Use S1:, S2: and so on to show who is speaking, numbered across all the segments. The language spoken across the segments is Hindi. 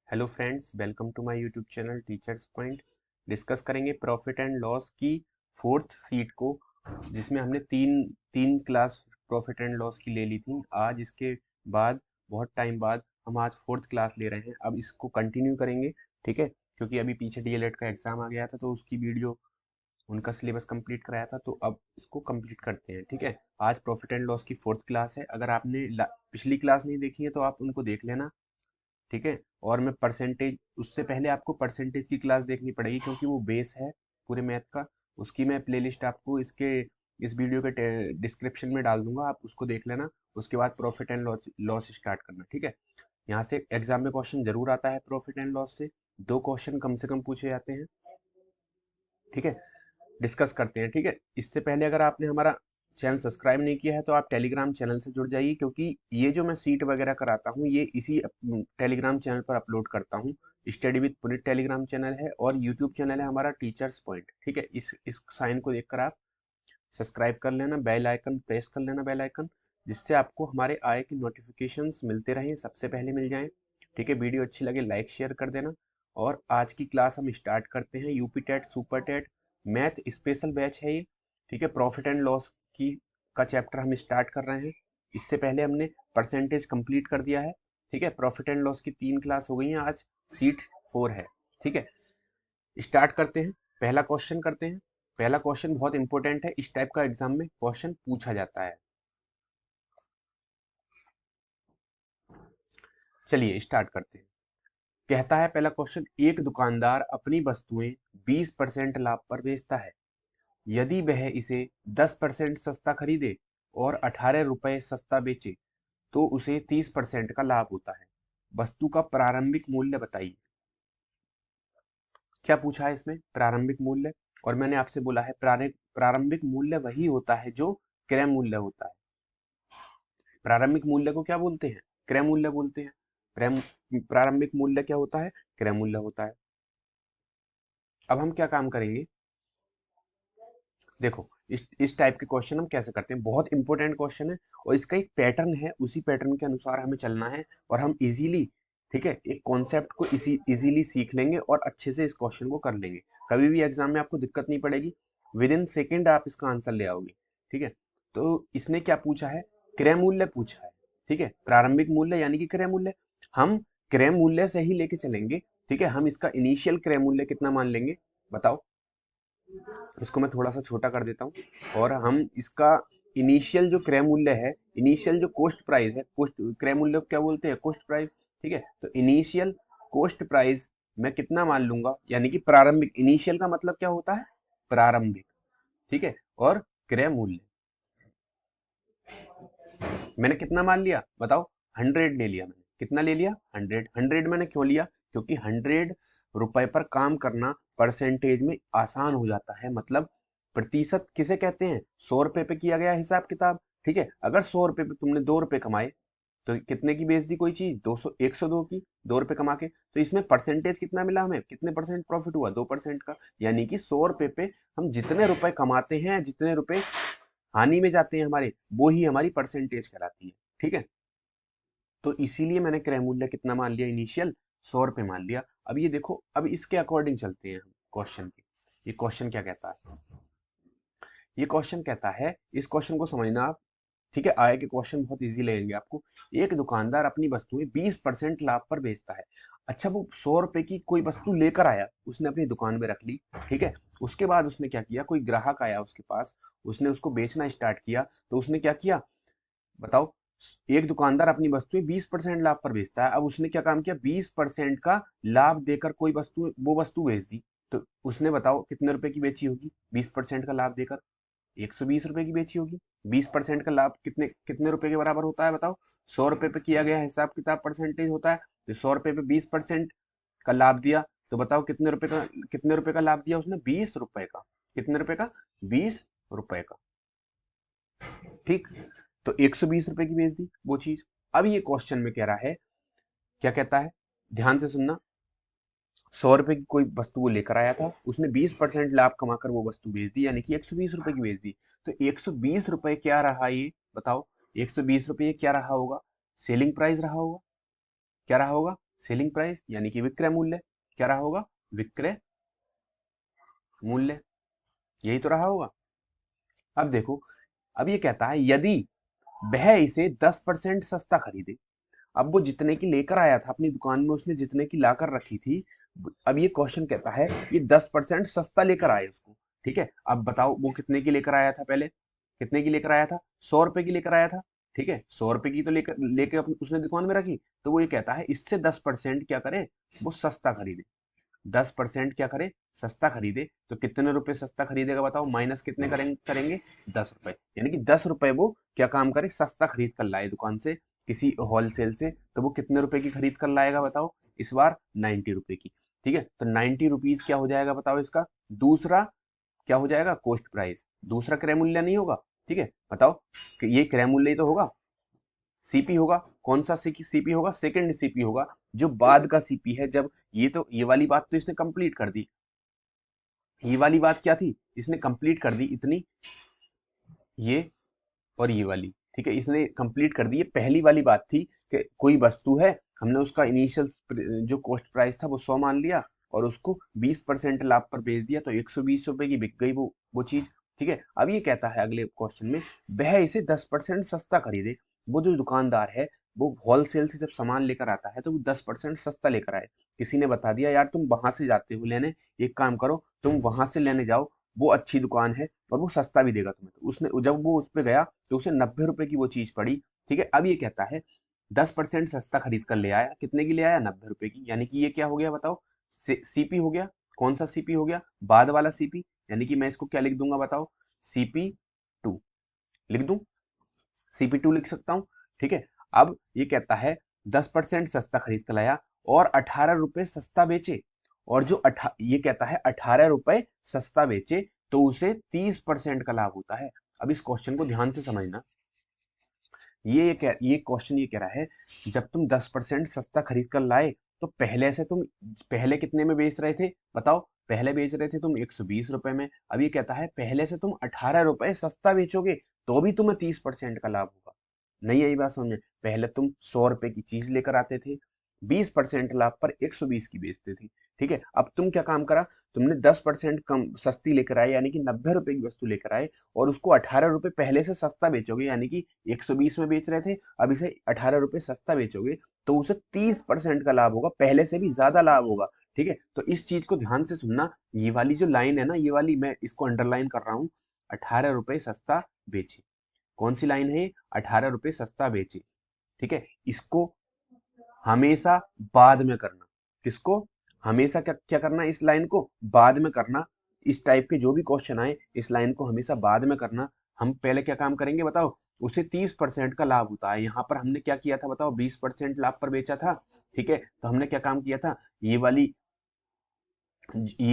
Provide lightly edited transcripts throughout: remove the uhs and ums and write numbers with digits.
S1: Hello friends, welcome to my YouTube channel teachers point. Discuss करेंगे प्रॉफिट एंड लॉस की फोर्थ सीट को, जिसमें हमने तीन तीन क्लास प्रॉफिट एंड लॉस की ले ली थी। आज इसके बाद बहुत टाइम बाद हम आज फोर्थ क्लास ले रहे हैं। अब इसको कंटिन्यू करेंगे, ठीक है, क्योंकि अभी पीछे डीएलएड का एग्जाम आ गया था तो उसकी वीडियो, उनका सिलेबस कंप्लीट कराया था, तो अब इसको कंप्लीट करते हैं। ठीक है, आज प्रॉफिट एंड लॉस की फोर्थ क्लास है। अगर आपने पिछली क्लास नहीं देखी है तो आप उनको देख लेना, ठीक है। और मैं परसेंटेज, उससे पहले आपको परसेंटेज की क्लास देखनी पड़ेगी क्योंकि वो बेस है पूरे मैथ का। उसकी मैं प्लेलिस्ट आपको इस वीडियो के डिस्क्रिप्शन में डाल दूंगा, आप उसको देख लेना। उसके बाद profit and loss loss start करना, ठीक है। यहाँ से एग्जाम में क्वेश्चन जरूर आता है प्रॉफिट एंड लॉस से, 2 क्वेश्चन कम से कम पूछे जाते हैं, ठीक है। डिस्कस करते हैं, ठीक है। इससे पहले अगर आपने हमारा चैनल सब्सक्राइब नहीं किया है तो आप टेलीग्राम चैनल से जुड़ जाइए, क्योंकि ये जो मैं सीट वगैरह कराता हूँ ये इसी टेलीग्राम चैनल पर अपलोड करता हूँ। Study with Puneet Telegram channel है और यूट्यूब चैनल है हमारा टीचर्स पॉइंट, ठीक है। इस साइन को देखकर आप सब्सक्राइब कर लेना, बेल आइकन प्रेस कर लेना, बेल आइकन, जिससे आपको हमारे आए की नोटिफिकेशंस मिलते रहें, सबसे पहले मिल जाएं, ठीक है। वीडियो अच्छी लगे लाइक शेयर कर देना। और आज की क्लास हम स्टार्ट करते हैं। UP TET super TET math special batch है ये, ठीक है। प्रॉफिट एंड लॉस की का चैप्टर हम स्टार्ट कर रहे हैं। इससे पहले हमने परसेंटेज कंप्लीट कर दिया है, ठीक है। प्रॉफिट एंड लॉस की 3 क्लास हो गई हैं, आज सीट 4 है, ठीक है। स्टार्ट करते हैं, पहला क्वेश्चन करते हैं। पहला क्वेश्चन बहुत इंपॉर्टेंट है, इस टाइप का एग्जाम में क्वेश्चन पूछा जाता है। चलिए स्टार्ट करते हैं। कहता है पहला क्वेश्चन, एक दुकानदार अपनी वस्तुएं 20% लाभ पर बेचता है। यदि वह इसे 10% सस्ता खरीदे और 18 रुपए सस्ता बेचे तो उसे 30% का लाभ होता है। वस्तु का प्रारंभिक मूल्य बताइए। क्या पूछा है इसमें? प्रारंभिक मूल्य। और मैंने आपसे बोला है प्रारंभिक मूल्य वही होता है जो क्रय मूल्य होता है। प्रारंभिक मूल्य को क्या बोलते हैं? क्रय मूल्य बोलते हैं। प्रारंभिक मूल्य क्या होता है? क्रय मूल्य होता है। अब हम क्या काम करेंगे, देखो इस टाइप के क्वेश्चन हम कैसे करते हैं। बहुत इंपॉर्टेंट क्वेश्चन है और इसका एक पैटर्न है, उसी पैटर्न के अनुसार हमें चलना है और हम इजीली, ठीक है, एक कॉन्सेप्ट को इजीली सीख लेंगे और अच्छे से इस क्वेश्चन को कर लेंगे। कभी भी एग्जाम में आपको दिक्कत नहीं पड़ेगी, विद इन सेकेंड आप इसका आंसर ले आओगे, ठीक है। तो इसने क्या पूछा है? क्रय मूल्य पूछा है, ठीक है। प्रारंभिक मूल्य यानी कि क्रय मूल्य, हम क्रय मूल्य से ही लेके चलेंगे, ठीक है। हम इसका इनिशियल क्रय मूल्य कितना मान लेंगे, बताओ। इसको मैं थोड़ा सा छोटा कर देता हूँ और हम इसका इनिशियल जो क्रय मूल्य है, इनिशियल जो कॉस्ट प्राइस है, कॉस्ट क्रय मूल्य को क्या बोलते हैं? कॉस्ट प्राइस, ठीक है। तो इनिशियल कॉस्ट प्राइस मैं कितना मान लूंगा, यानी कि प्रारंभिक, इनिशियल का मतलब क्या होता है? प्रारंभिक, ठीक है। और क्रय मूल्य मैंने कितना मान लिया, बताओ? 100 ले लिया मैंने। कितना ले लिया? 100। 100 मैंने क्यों लिया? क्योंकि 100 रुपए पर काम करना परसेंटेज में आसान हो जाता है। मतलब प्रतिशत किसे कहते हैं? 100 रुपए पे किया गया हिसाब किताब, ठीक है। अगर 100 रुपए पे तुमने 2 रुपए कमाए तो कितने की बेच दी कोई चीज? 200, 102 की, 2 रुपए कमा के। तो इसमें परसेंटेज कितना मिला हमें? कितने परसेंट प्रॉफिट हुआ? 2% का। यानी कि 100 रुपए पे हम जितने रुपए कमाते हैं, जितने रुपए हानि में जाते हैं हमारे, वो ही हमारी परसेंटेज कहलाती है, ठीक है। तो इसीलिए मैंने क्रय मूल्य कितना मान लिया? इनिशियल 100 रुपए मान लिया। अब ये देखो, अब इसके अकॉर्डिंग चलते हैं हम क्वेश्चन के। ये क्वेश्चन क्या कहता है? ये क्वेश्चन कहता है, इस क्वेश्चन को समझना आप, ठीक है। आए के क्वेश्चन बहुत इजी लगेंगे आपको। एक दुकानदार अपनी वस्तुएं 20% लाभ पर बेचता है। अच्छा, वो 100 रुपए की कोई वस्तु लेकर आया, उसने अपनी दुकान में रख ली, ठीक है। उसके बाद उसने क्या किया? कोई ग्राहक आया उसके पास, उसने उसको बेचना स्टार्ट किया, तो उसने क्या किया, बताओ? एक दुकानदार अपनी वस्तुएं 20% लाभ पर बेचता है। अब उसने क्या काम किया? 20% का लाभ देकर कोई वस्तु, वो वस्तु बेच दी। तो उसने, बताओ, कितने रुपए की बेची होगी? 20% का लाभ देकर 120 रुपए की बेची होगी। 20% का लाभ कितने कितने रुपए के बराबर होता है, बताओ? 100 रुपए पे किया गया हिसाब किताब परसेंटेज होता है। तो 100 रुपए पे 20% का लाभ दिया, तो बताओ कितने रुपए का लाभ दिया उसने? 20 रुपए का। कितने रुपए का? 20 रुपए का, ठीक। तो 120 रुपए की बेच दी वो चीज। अब ये क्वेश्चन में कह रहा है, क्या कहता है, ध्यान से सुनना। 100 रुपए की कोई वस्तु वो लेकर आया था, उसने 20% लाभ कमाकर वो वस्तु बेच दी, यानी कि 120 रुपए की बेच दी। तो 120 रुपए क्या रहा ये, बताओ? 120 रुपए क्या रहा होगा? सेलिंग प्राइस रहा होगा। क्या रहा होगा? सेलिंग प्राइस यानी कि विक्रय मूल्य, क्या रहा होगा, विक्रय मूल्य, यही तो रहा होगा। अब देखो, अब ये कहता है यदि वह इसे 10% सस्ता खरीदे। अब वो जितने की लेकर आया था अपनी दुकान में, उसने जितने की लाकर रखी थी, अब ये क्वेश्चन कहता है ये 10% सस्ता लेकर आए उसको। ठीक है, अब बताओ वो कितने की लेकर आया था, पहले कितने की लेकर आया था, 100 रुपए की लेकर आया था। ठीक है, 100 रुपए की तो लेकर लेके उसने दुकान में रखी, तो वो ये कहता है इससे 10% क्या करे, वो सस्ता खरीदे। 10% क्या करे, सस्ता खरीदे। तो कितने रुपए सस्ता खरीदेगा बताओ, माइनस कितने करेंगे 10 रुपए, यानी कि 10 रुपए वो क्या काम करे, सस्ता खरीद कर लाए दुकान से, किसी होलसेल से। तो वो कितने रुपए की खरीद कर लाएगा बताओ, इस बार 90 रुपए की। ठीक है, तो 90 रुपीज क्या हो जाएगा बताओ, इसका दूसरा क्या हो जाएगा, कॉस्ट प्राइस, दूसरा क्रय मूल्य नहीं होगा। ठीक है, बताओ कि ये क्रय मूल्य ही तो होगा, सीपी होगा। कौन सा सीपी होगा, सेकंड सीपी होगा, जो बाद का सीपी है। जब ये तो, ये वाली बात तो इसने कंप्लीट कर दी, ये वाली बात क्या थी, इसने कंप्लीट कर दी इतनी, ये और ये वाली। ठीक है, इसने कंप्लीट कर दी। ये पहली वाली बात थी कि कोई वस्तु है, हमने उसका इनिशियल जो कॉस्ट प्राइस था वो 100 मान लिया, और उसको 20% लाभ पर बेच दिया, तो 120 रुपए की बिक गई वो चीज। ठीक है, अब ये कहता है अगले क्वेश्चन में, वह इसे 10% सस्ता खरीदे। वो जो दुकानदार है, वो होलसेल से जब सामान लेकर आता है तो वो 10% सस्ता लेकर आए। किसी ने बता दिया यार तुम वहां से जाते हो लेने, एक काम करो तुम वहां से लेने जाओ, वो अच्छी दुकान है और वो सस्ता भी देगा तुम्हें। तो उसने, जब वो उस पे गया तो उसे 90 रुपए की वो चीज पड़ी। ठीक है, अब ये कहता है 10% सस्ता खरीद कर ले आया, कितने की ले आया, 90 रुपए की, यानी कि ये क्या हो गया बताओ, सीपी हो गया। कौन सा सीपी हो गया, बाद वाला सीपी, यानी कि मैं इसको क्या लिख दूंगा बताओ, CP2 लिख दूं, CP2 लिख सकता हूं। ठीक है, अब ये कहता है 10% सस्ता खरीद कर लाया और 18 रुपए सस्ता बेचे, और जो ये कहता है 18 रुपए सस्ता बेचे, तो उसे 30% का लाभ होता है। अब इस क्वेश्चन को ध्यान से समझना, ये क्वेश्चन ये कह रहा है, जब तुम 10% सस्ता खरीद कर लाए, तो पहले से तुम, पहले कितने में बेच रहे थे बताओ, पहले बेच रहे थे तुम 120 रुपए में। अब ये कहता है पहले से तुम 18 रुपए सस्ता बेचोगे, तो भी तुम्हें 30% का लाभ होगा। नहीं, यही बात समझे, पहले तुम 100 रुपए की चीज लेकर आते थे, 20% लाभ पर 120 की बेचते थे। ठीक है, अब तुम क्या काम करा, तुमने 10% कम सस्ती लेकर आए, यानी कि 90 रुपए की वस्तु लेकर आए, और उसको 18 रुपए पहले से सस्ता बेचोगे, यानी कि 120 में बेच रहे थे, अब इसे 18 रुपए सस्ता बेचोगे, तो उसे 30% का लाभ होगा, पहले से भी ज्यादा लाभ होगा। ठीक है, तो इस चीज को ध्यान से सुनना, ये वाली जो लाइन है ना, ये वाली मैं इसको अंडरलाइन कर रहा हूँ, 18 रुपए सस्ता बेचे, कौन सी लाइन है ये, 18 रुपए सस्ता बेचे। ठीक है, इसको हमेशा बाद में करना, किसको, हमेशा क्या क्या करना, इस लाइन को बाद में करना। इस टाइप के जो भी क्वेश्चन आए, इस लाइन को हमेशा बाद में करना। हम पहले क्या काम करेंगे बताओ, उसे 30% का लाभ होता है। यहाँ पर हमने क्या किया था बताओ, 20% लाभ पर बेचा था। ठीक है, तो हमने क्या काम किया था, ये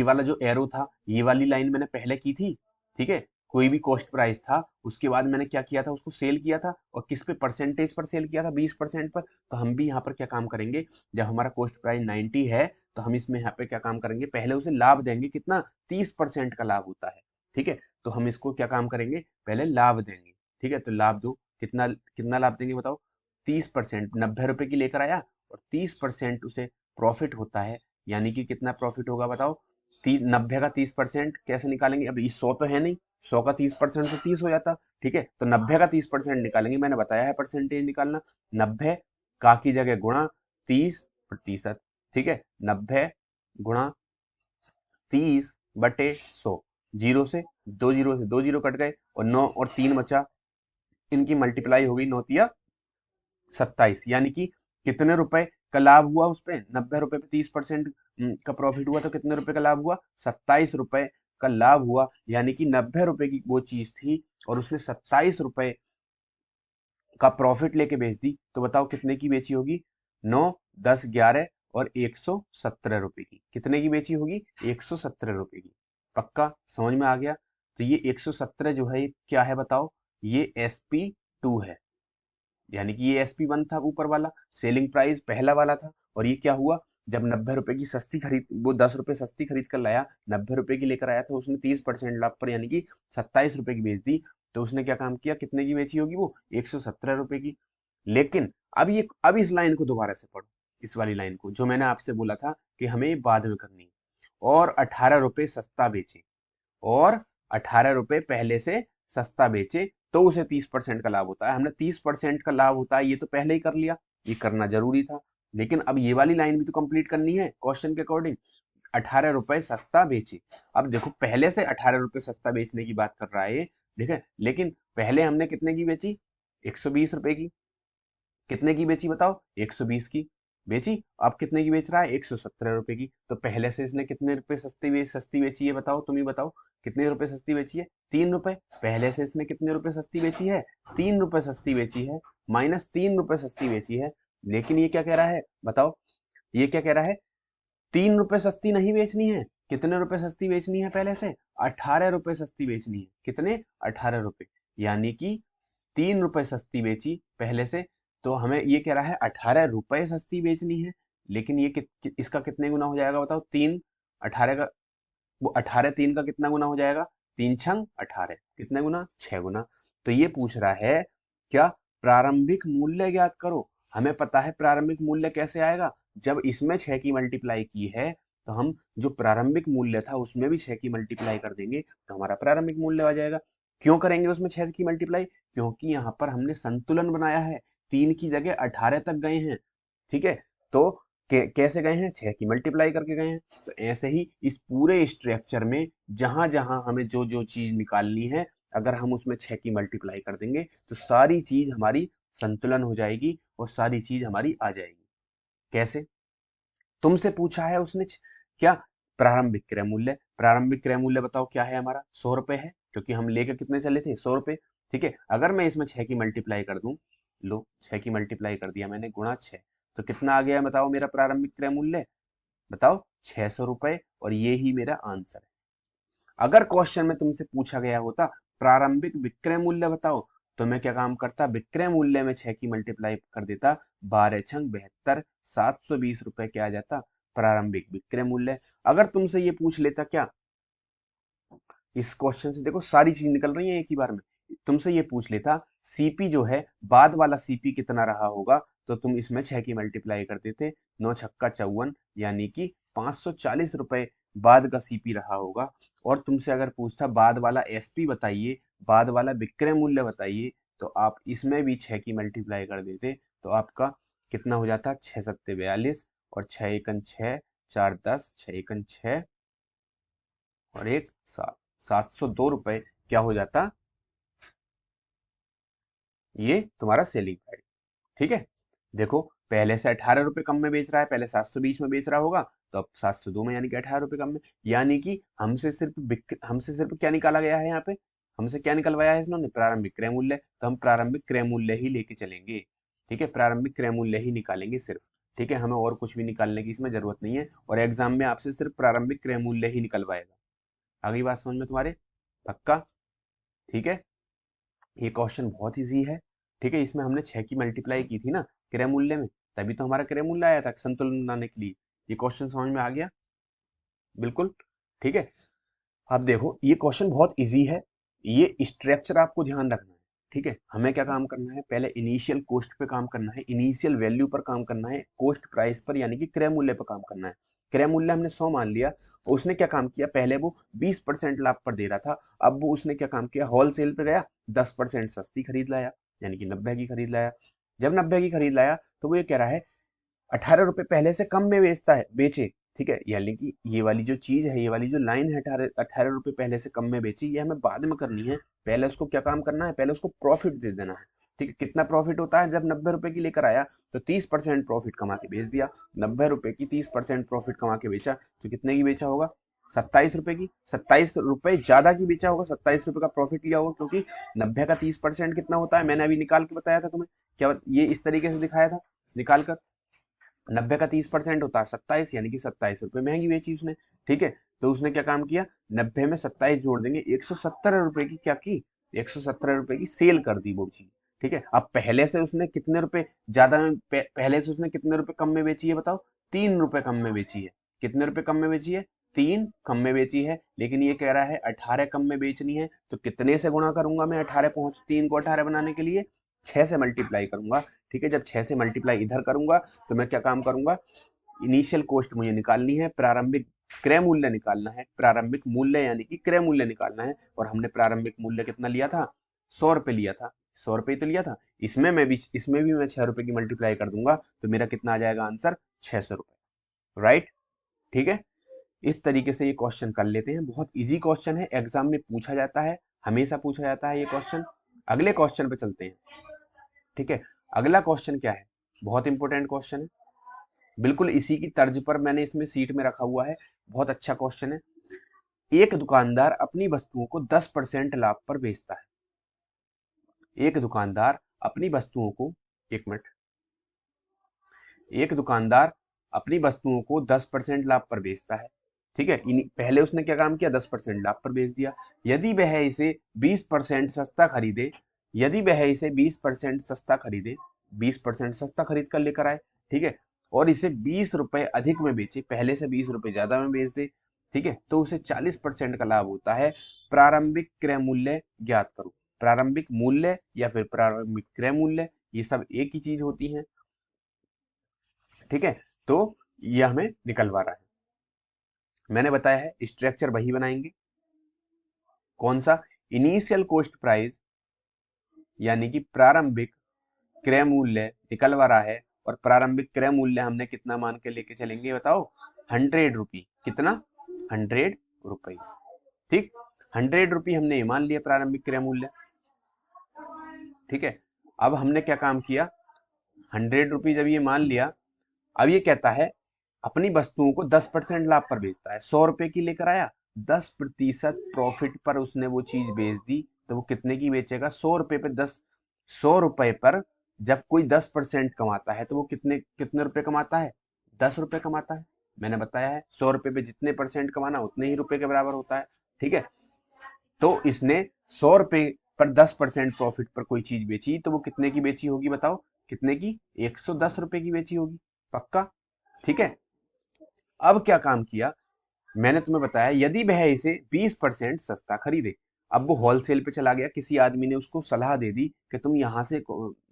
S1: वाला जो एरो था, ये वाली लाइन मैंने पहले की थी। ठीक है, कोई भी कॉस्ट प्राइस था, उसके बाद मैंने क्या किया था, उसको सेल किया था, और किस पे, परसेंटेज पर सेल किया था, 20% पर। तो हम भी यहाँ पर क्या काम करेंगे, जब हमारा कॉस्ट प्राइस 90 है, तो हम इसमें यहाँ पे क्या काम करेंगे, पहले उसे लाभ देंगे, कितना, 30% का लाभ होता है। ठीक है, तो हम इसको क्या काम करेंगे, पहले लाभ देंगे। ठीक है, तो लाभ दो, कितना कितना लाभ देंगे बताओ, 30%, 90 रुपए की लेकर आया, और 30% उसे प्रॉफिट होता है, यानी कि कितना प्रॉफिट होगा बताओ, 90 का 30% कैसे निकालेंगे, अब ये 100 तो है नहीं, 100 का 30% तो 30 हो जाता। ठीक है, तो 90 का 30% निकालेंगे, मैंने बताया है परसेंटेज निकालना, 90 का की जगह गुणा 30%। ठीक है, 90 गुणा 30/100, जीरो से दो जीरो कट गए, और 9 और 3 बचा, इनकी मल्टीप्लाई हो गई, 9 तिया 27, यानी कि कितने रुपए का लाभ हुआ उस पे, 90 रुपए पे 30% का प्रॉफिट हुआ, तो कितने रुपए का लाभ हुआ, 27 रुपए का लाभ हुआ। यानी कि 90 रुपए की वो चीज थी, और उसने 27 रुपए का प्रॉफिट लेके बेच दी, तो बताओ कितने की बेची होगी, 9, 10, 11 और 117 रुपए की, कितने की बेची होगी, 117 रुपए की। पक्का समझ में आ गया। तो ये 117 जो है, ये क्या है बताओ, ये SP2 है, यानी कि ये SP1 था ऊपर वाला, सेलिंग प्राइस पहला वाला था, और ये क्या हुआ, जब 90 रुपए की सस्ती खरीद, वो 10 रुपए सस्ती खरीद कर लाया, 90 रुपए की लेकर आया था, उसने 30% लाभ पर, यानी कि 27 रुपए की बेच दी। तो उसने क्या काम किया, कितने की बेची होगी वो, 117 रुपए की। लेकिन अब इस लाइन को दोबारा से पढ़ो, इस वाली लाइन को, जो मैंने आपसे बोला था कि हमें बाद में करनी है। और 18 रुपए सस्ता बेचे, और 18 रुपए पहले से सस्ता बेचे तो उसे 30% का लाभ होता है। हमने 30% का लाभ होता है ये तो पहले ही कर लिया, ये करना जरूरी था। लेकिन अब ये वाली लाइन भी तो कंप्लीट करनी है क्वेश्चन के अकॉर्डिंग। 18 रुपए सस्ता बेचे, अब देखो पहले से 18 रुपए सस्ता बेचने की बात कर रहा है, ठीक है। लेकिन पहले हमने कितने की बेची, 120 रुपए की। कितने की बेची बताओ, 120 की बेची। अब कितने की बेच रहा है, 117 रुपए की। तो पहले से इसने कितने रुपए सस्ती बेची है बताओ, तुम ही बताओ कितने रुपए सस्ती बेची है, 3 रुपए। पहले से इसने कितने रुपए सस्ती बेची है, 3 रुपए सस्ती बेची है, माइनस 3 रुपए सस्ती बेची है। लेकिन ये क्या कह रहा है बताओ, ये क्या कह रहा है, 3 रुपए सस्ती नहीं बेचनी है, कितने रुपए सस्ती बेचनी है पहले से, 18 रुपए सस्ती बेचनी है। कितने, 18 रुपए, यानी कि 3 रुपए सस्ती बेची पहले से। तो हमें ये कह रहा है 18 रुपए सस्ती बेचनी है। लेकिन ये इसका कितने गुना हो जाएगा बताओ, 3 18 का, वो 18 3 का कितना गुना हो जाएगा, 3 छंग 18, कितने गुना, 6 गुना। तो ये पूछ रहा है क्या, प्रारंभिक मूल्य ज्ञात करो। हमें पता है प्रारंभिक मूल्य कैसे आएगा, जब इसमें 6 की मल्टीप्लाई की है तो हम जो प्रारंभिक मूल्य था उसमें भी 6 की मल्टीप्लाई कर देंगे तो हमारा प्रारंभिक मूल्य आ जाएगा। क्यों करेंगे उसमें 6 की मल्टीप्लाई, क्योंकि यहाँ पर हमने संतुलन बनाया है, 3 की जगह 18 तक गए हैं, ठीक है। तो कैसे गए हैं, 6 की मल्टीप्लाई करके गए हैं। तो ऐसे ही इस पूरे स्ट्रक्चर में जहां जहां हमें जो जो चीज निकालनी है, अगर हम उसमें 6 की मल्टीप्लाई कर देंगे तो सारी चीज हमारी संतुलन हो जाएगी और सारी चीज हमारी आ जाएगी। कैसे, तुमसे पूछा है उसने क्या, प्रारंभिक क्रय मूल्य। प्रारंभिक क्रय मूल्य बताओ क्या है हमारा, 100 रुपए है, क्योंकि हम लेके कितने चले थे, 100 रुपए, ठीक है। अगर मैं इसमें 6 की मल्टीप्लाई कर दूं, लो 6 की मल्टीप्लाई कर दिया मैंने, गुणा 6, तो कितना आ गया बताओ मेरा प्रारंभिक क्रय मूल्य, बताओ 600 रुपए, और ये ही मेरा आंसर है। अगर क्वेश्चन में तुमसे पूछा गया होता प्रारंभिक विक्रय मूल्य बताओ, तो मैं क्या काम करता, विक्रय मूल्य में 6 की मल्टीप्लाई कर देता, 12 छंग 72, 720 रुपए क्या आ जाता, प्रारंभिक विक्रय मूल्य। अगर तुमसे ये पूछ लेता क्या, इस क्वेश्चन से देखो सारी चीज निकल रही है एक ही बार में, तुमसे ये पूछ लेता सीपी जो है, बाद वाला सीपी कितना रहा होगा, तो तुम इसमें 6 की मल्टीप्लाई कर देते, 9 छक्का 54, यानी कि 540 रुपए बाद का सीपी रहा होगा। और तुमसे अगर पूछता बाद वाला एसपी बताइए, बाद वाला विक्रय मूल्य बताइए, तो आप इसमें भी 6 की मल्टीप्लाई कर देते, तो आपका कितना हो जाता, 6 सत्ते 42, और 6 एकन 6, 4 10, 6 एकन 6, और 1 7, 702 रुपए क्या हो जाता, ये तुम्हारा सेलिंग प्राइस, ठीक है। देखो पहले से 18 रुपए कम में बेच रहा है, पहले 720 में बेच रहा होगा, तो अब 702 में, यानी कि 18 रुपए कम में। यानी कि हमसे सिर्फ क्या निकाला गया है यहाँ पे, हमसे क्या निकलवाया है इन्होंने, प्रारंभिक क्रय मूल्य। तो हम प्रारंभिक क्रय मूल्य ही लेके चलेंगे, ठीक है, प्रारंभिक क्रय मूल्य ही निकालेंगे सिर्फ, ठीक है। हमें और कुछ भी निकालने की इसमें जरूरत नहीं है, और एग्जाम में आपसे सिर्फ प्रारंभिक क्रय मूल्य ही निकलवाएगा। आगे बात समझ में तुम्हारे, पक्का, ठीक है। ये क्वेश्चन बहुत इजी है, ठीक है। इसमें हमने 6 की मल्टीप्लाई की थी ना क्रय मूल्य में, तभी तो हमारा क्रय मूल्य आया था संतुलन बनाने के लिए। ये क्वेश्चन समझ में आ गया, बिल्कुल, ठीक है। अब देखो ये क्वेश्चन बहुत इजी है, ये स्ट्रक्चर आपको ध्यान रखना है, ठीक है। हमें क्या काम करना है, पहले इनिशियल कॉस्ट पे काम करना है, इनिशियल वैल्यू पर काम करना है, कॉस्ट प्राइस पर यानी कि क्रय मूल्य पर काम करना है। क्रय मूल्य हमने 100 मान लिया, उसने क्या काम किया, पहले वो 20% लाभ पर दे रहा था, अब वो उसने क्या काम किया, होलसेल पे गया, 10% सस्ती खरीद लाया, यानी कि 90 की खरीद लाया। जब 90 की खरीद लाया तो वो ये कह रहा है 18 रुपए पहले से कम में बेचता है, बेचे, ठीक है। यानी कि ये वाली जो चीज है, ये वाली जो लाइन है, 18 रुपए पहले से कम में बेची, ये हमें बाद में करनी है। पहले उसको क्या काम करना है, पहले उसको प्रॉफिट दे देना है, ठीक है। कितना प्रॉफिट होता है, जब 90 रुपए की लेकर आया तो 30% प्रॉफिट कमा के बेच दिया, 90 रुपए की 30% प्रॉफिट कमा के बेचा, तो कितने की बेचा होगा, 27 रुपए की, 27 रुपए ज्यादा की बेचा होगा, 27 रुपए का प्रॉफिट लिया होगा, क्योंकि 90 का 30% कितना होता है, मैंने अभी निकाल के बताया था तुम्हें, क्या ये इस तरीके से दिखाया था निकाल कर, 90 का 30% होता है 27, यानी कि 27 रुपए महंगी बेची उसने, ठीक है। तो उसने क्या काम किया, 90 में 27 जोड़ देंगे, 117 रुपए की क्या की, 117 रुपए की सेल कर दी वो चीज, ठीक है। अब पहले से उसने कितने रुपए ज्यादा में, पहले से उसने कितने रुपए कम में बेची है बताओ, 3 रुपए कम में बेची है। कितने रुपए कम में बेची है, 3 कम में बेची है। लेकिन ये कह रहा है 18 कम में बेचनी है, तो कितने से गुणा करूंगा मैं 18 पहुंच 3 को 18 बनाने के लिए, 6 से मल्टीप्लाई करूंगा। ठीक है, जब 6 से मल्टीप्लाई इधर करूंगा तो मैं क्या काम करूंगा, इनिशियल कॉस्ट मुझे निकालनी है, प्रारंभिक क्रय मूल्य निकालना है, प्रारंभिक मूल्य यानी कि क्रय मूल्य निकालना है। और हमने प्रारंभिक मूल्य कितना लिया था, 100 रुपए लिया था, 100 रुपए तो लिया था। इसमें भी मैं 6 रुपए की मल्टीप्लाई कर दूंगा तो मेरा कितना आ जाएगा आंसर, 600 रुपए। राइट, ठीक है। इस तरीके से ये क्वेश्चन कर लेते हैं, बहुत इजी क्वेश्चन है, एग्जाम में पूछा जाता है, हमेशा पूछा जाता है ये क्वेश्चन। अगले क्वेश्चन पे चलते हैं। ठीक है, अगला क्वेश्चन क्या है, बहुत इंपॉर्टेंट क्वेश्चन है, बिल्कुल इसी की तर्ज पर मैंने इसमें सीट में रखा हुआ है, बहुत अच्छा क्वेश्चन है। एक दुकानदार अपनी वस्तुओं को 10% लाभ पर बेचता है। एक दुकानदार अपनी वस्तुओं को, एक मिनट, एक दुकानदार अपनी वस्तुओं को 10% लाभ पर बेचता है। ठीक है, पहले उसने क्या काम किया, 10% लाभ पर बेच दिया। यदि वह इसे 20% सस्ता खरीदे, यदि वह इसे 20% सस्ता खरीदे, 20% सस्ता खरीद कर लेकर आए, ठीक है, और इसे 20 रुपए अधिक में बेचे, पहले से 20 रुपए ज्यादा में बेच दे, ठीक है, तो उसे 40% का लाभ होता है। प्रारंभिक क्रय मूल्य ज्ञात करो। प्रारंभिक मूल्य या फिर प्रारंभिक क्रय मूल्य, ये सब एक ही चीज होती है। ठीक है, तो यह हमें निकलवा रहा है। मैंने बताया है स्ट्रक्चर वही बनाएंगे, कौन सा, इनिशियल कॉस्ट प्राइस यानी कि प्रारंभिक क्रय मूल्य निकलवा रहा है। और प्रारंभिक क्रय मूल्य हमने कितना मान के लेके चलेंगे बताओ, 100 रुपी, कितना, 100 रुपीज। ठीक, 100 रुपी हमने ये मान लिया प्रारंभिक क्रय मूल्य। ठीक है, अब हमने क्या काम किया, 100 रुपी जब ये मान लिया, अब ये कहता है अपनी वस्तुओं को 10% लाभ पर बेचता है, 100 रुपए की लेकर आया, 10% प्रॉफिट पर उसने वो चीज बेच दी, तो वो कितने की बेचेगा, 100 रुपए पे 100 रुपए पर जब कोई 10% कमाता है तो वो कितने कितने रुपए कमाता है, 10 रुपए कमाता है। मैंने बताया है 100 रुपए पे जितने परसेंट कमाना उतने ही रुपए के बराबर होता है। ठीक है, तो इसने 100 रुपए पर 10% प्रॉफिट पर कोई चीज बेची, तो वो कितने की बेची होगी बताओ, कितने की, 110 रुपए की बेची होगी, पक्का। ठीक है, अब क्या काम किया, मैंने तुम्हें बताया यदि वह इसे 20% सस्ता खरीदे। अब वो होलसेल पे चला गया, किसी आदमी ने उसको सलाह दे दी कि तुम यहाँ से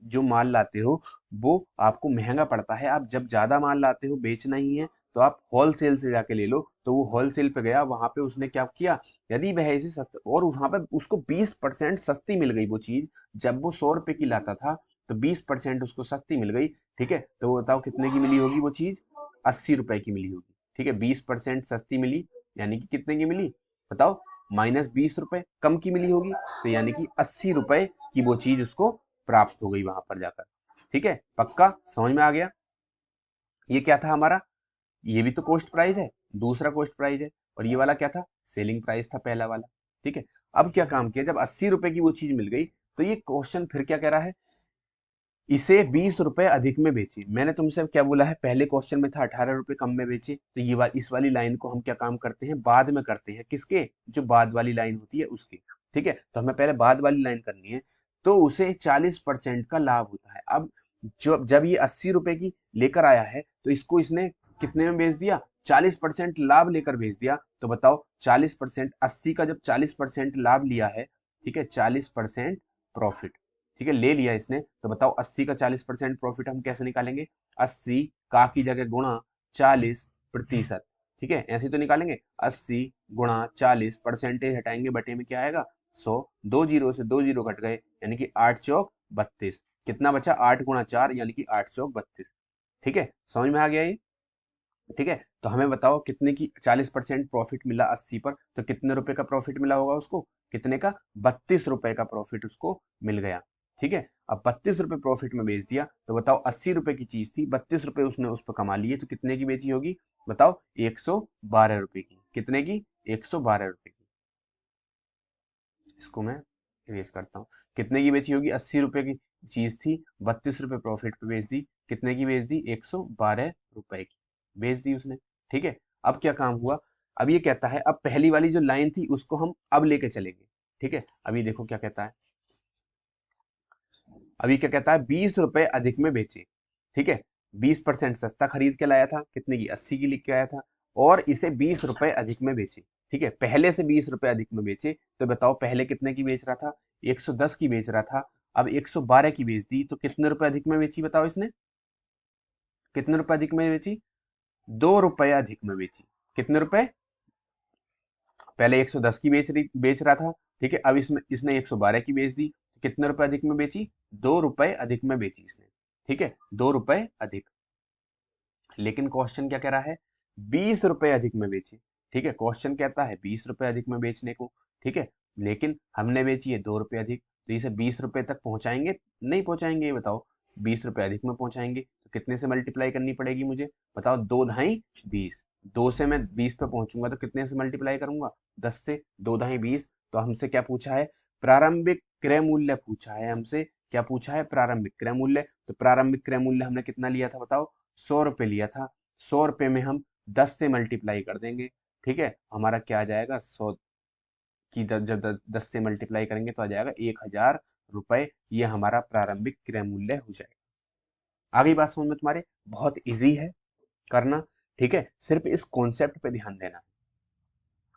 S1: जो माल लाते हो वो आपको महंगा पड़ता है, आप जब ज्यादा माल लाते हो बेचना ही है तो आप होलसेल से जाके ले लो। तो वो होलसेल पे गया, वहां पे उसने क्या किया, यदि वह इसे सस्ता, और वहां पे उसको 20% सस्ती मिल गई वो चीज, जब वो 100 रुपए की लाता था तो 20% उसको सस्ती मिल गई। ठीक है, तो वो बताओ कितने की मिली होगी वो चीज, 80 रुपए की मिली होगी। ठीक है, 20% सस्ती मिली यानी कि कितने की मिली बताओ, -20 रुपए कम की मिली होगी, तो यानी कि 80 रुपए की वो चीज उसको प्राप्त हो गई वहां पर जाकर। ठीक है, पक्का समझ में आ गया। ये क्या था हमारा, ये भी तो कॉस्ट प्राइस है, दूसरा कॉस्ट प्राइस है, और ये वाला क्या था, सेलिंग प्राइस था पहला वाला। ठीक है, अब क्या काम किया, जब 80 रुपए की वो चीज मिल गई तो ये क्वेश्चन फिर क्या कह रहा है, इसे 20 रुपए अधिक में बेचे। मैंने तुमसे क्या बोला है, पहले क्वेश्चन में था 18 रुपए कम में बेचे, तो इस वाली लाइन को हम क्या काम करते हैं, बाद में करते हैं, किसके, जो बाद वाली लाइन होती है उसकी। ठीक है, तो हमें पहले बाद वाली लाइन करनी है, तो उसे 40% का लाभ होता है। अब जब ये 80 रुपए की लेकर आया है तो इसको इसने कितने में बेच दिया, 40% लाभ लेकर बेच दिया। तो बताओ 40%, 80 का जब 40% लाभ लिया है, ठीक है, 40% प्रॉफिट, ठीक है, ले लिया इसने, तो बताओ 80 का 40% प्रॉफिट हम कैसे निकालेंगे, 80 का की जगह गुणा 40%। ठीक है, ऐसे तो निकालेंगे, 80 गुणा 40, परसेंटेज हटाएंगे, बटे में क्या आएगा, 100, 2 जीरो से 2 जीरो कट गए, यानी कि 8 चौक 32, कितना बचा, 8 गुणा 4 यानी कि 8 चौक 32। ठीक है, समझ में आ गया ये। ठीक है, तो हमें बताओ कितने की 40% प्रॉफिट मिला 80 पर, तो कितने रुपए का प्रॉफिट मिला होगा उसको, कितने का, 32 रुपए का प्रॉफिट उसको मिल गया। ठीक है, अब 32 रुपए प्रॉफिट में बेच दिया, तो बताओ 80 रुपए की चीज थी, 32 रुपए उसने उस पर कमा लिए, तो कितने की बेची होगी बताओ, 112 रुपए की, कितने की, 112 रुपए की। इसको मैं इरेज करता हूँ, कितने की बेची होगी, 80 रुपए की चीज थी, 32 रुपए प्रॉफिट पे बेच दी, कितने की बेच दी, 112 रुपए की बेच दी उसने। ठीक है, अब क्या काम हुआ, अब ये कहता है, अब पहली वाली जो लाइन थी उसको हम अब लेके चलेंगे। ठीक है, अभी देखो क्या कहता है, अभी क्या कहता है, 20 रुपए अधिक में बेचे। ठीक है, 20% सस्ता खरीद के लाया था, कितने की, 80 की लिख के आया था, और इसे 20 रुपए अधिक में बेचे। ठीक है, पहले से 20 रुपए अधिक में बेचे, तो बताओ पहले कितने की बेच रहा था, 110 की बेच रहा था, अब 112 की बेच दी तो कितने रुपए अधिक में बेची बताओ इसने, कितने रुपए अधिक में बेची, 2 रुपए अधिक में बेची। कितने रुपए, पहले 110 की बेच रहा था, ठीक है, अब इसमें इसने 112 की बेच दी तो कितने रुपए अधिक में बेची, 2 रुपए अधिक में बेची इसने, ठीक है, 2 रुपए अधिक। लेकिन क्वेश्चन क्या कह रहा है, 20 रुपए अधिक में बेचे, ठीक है, क्वेश्चन कहता है 20 रुपए अधिक में बेचने को, ठीक है, लेकिन हमने बेची है 2 रुपए अधिक, तो इसे 20 रुपए तक पहुंचाएंगे, नहीं पहुंचाएंगे, ये बताओ, 20 रुपए अधिक में पहुंचाएंगे तो कितने से मल्टीप्लाई करनी पड़ेगी मुझे, बताओ, 2 ढाई 20, 2 से मैं 20 पे पहुंचूंगा तो कितने से मल्टीप्लाई करूंगा, 10 से, 2 ढाई 20। तो हमसे क्या पूछा है, प्रारंभिक क्रय मूल्य पूछा है हमसे, क्या पूछा है, प्रारंभिक क्रय मूल्य। तो प्रारंभिक क्रय मूल्य हमने कितना लिया था बताओ, 100 रुपए लिया था, 100 रुपए में हम 10 से मल्टीप्लाई कर देंगे, ठीक है, हमारा क्या आ जाएगा, 100 की जब 10 से मल्टीप्लाई करेंगे तो आ जाएगा 1000 रुपए, ये हमारा प्रारंभिक क्रय मूल्य हो जाएगा। आगे बात समझ में तुम्हारे, बहुत इजी है करना, ठीक है, सिर्फ इस कॉन्सेप्ट पे ध्यान देना है।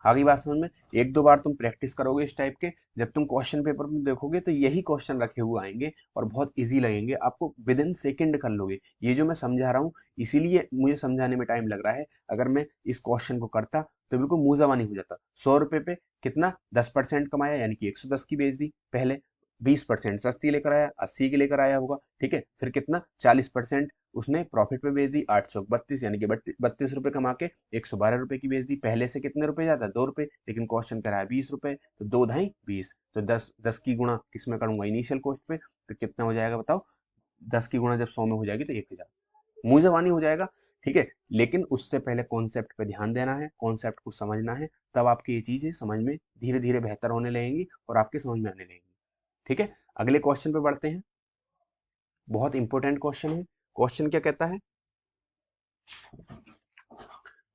S1: आगे बात समझ में, एक दो बार तुम प्रैक्टिस करोगे इस टाइप के, जब तुम क्वेश्चन पेपर में देखोगे तो यही क्वेश्चन रखे हुए आएंगे और बहुत इजी लगेंगे आपको, विद इन सेकेंड कर लोगे। ये जो मैं समझा रहा हूँ इसीलिए मुझे समझाने में टाइम लग रहा है, अगर मैं इस क्वेश्चन को करता तो बिल्कुल मुंह जबानी हो जाता। 100 रुपए पे कितना 10% कमाया, यानी कि 110 की बेच दी पहले, 20% सस्ती लेकर आया, 80 की लेकर आया होगा, ठीक है, फिर कितना 40% उसने प्रॉफिट पे बेच दी, 832 यानी कि 32 रुपए कमा के 112 रुपए की बेच दी। पहले से कितने रुपए ज्यादा, 2 रुपए, लेकिन क्वेश्चन कह रहा है 20 रुपए, तो 2 ढाई 20, तो 10 की गुणा किसमें करूंगा, इनिशियल कॉस्ट पे, तो कितना हो जाएगा बताओ, 10 की गुणा जब 100 में हो जाएगी तो 1000, मुंह जबानी हो जाएगा, ठीक है, लेकिन उससे पहले कॉन्सेप्ट पे ध्यान देना है, कॉन्सेप्ट को समझना है, तब आपकी ये चीजें समझ में धीरे धीरे बेहतर होने लगेंगी और आपके समझ में आने लगेंगी, ठीक है। अगले क्वेश्चन पे बढ़ते हैं, बहुत इंपॉर्टेंट क्वेश्चन है। क्वेश्चन क्या कहता है,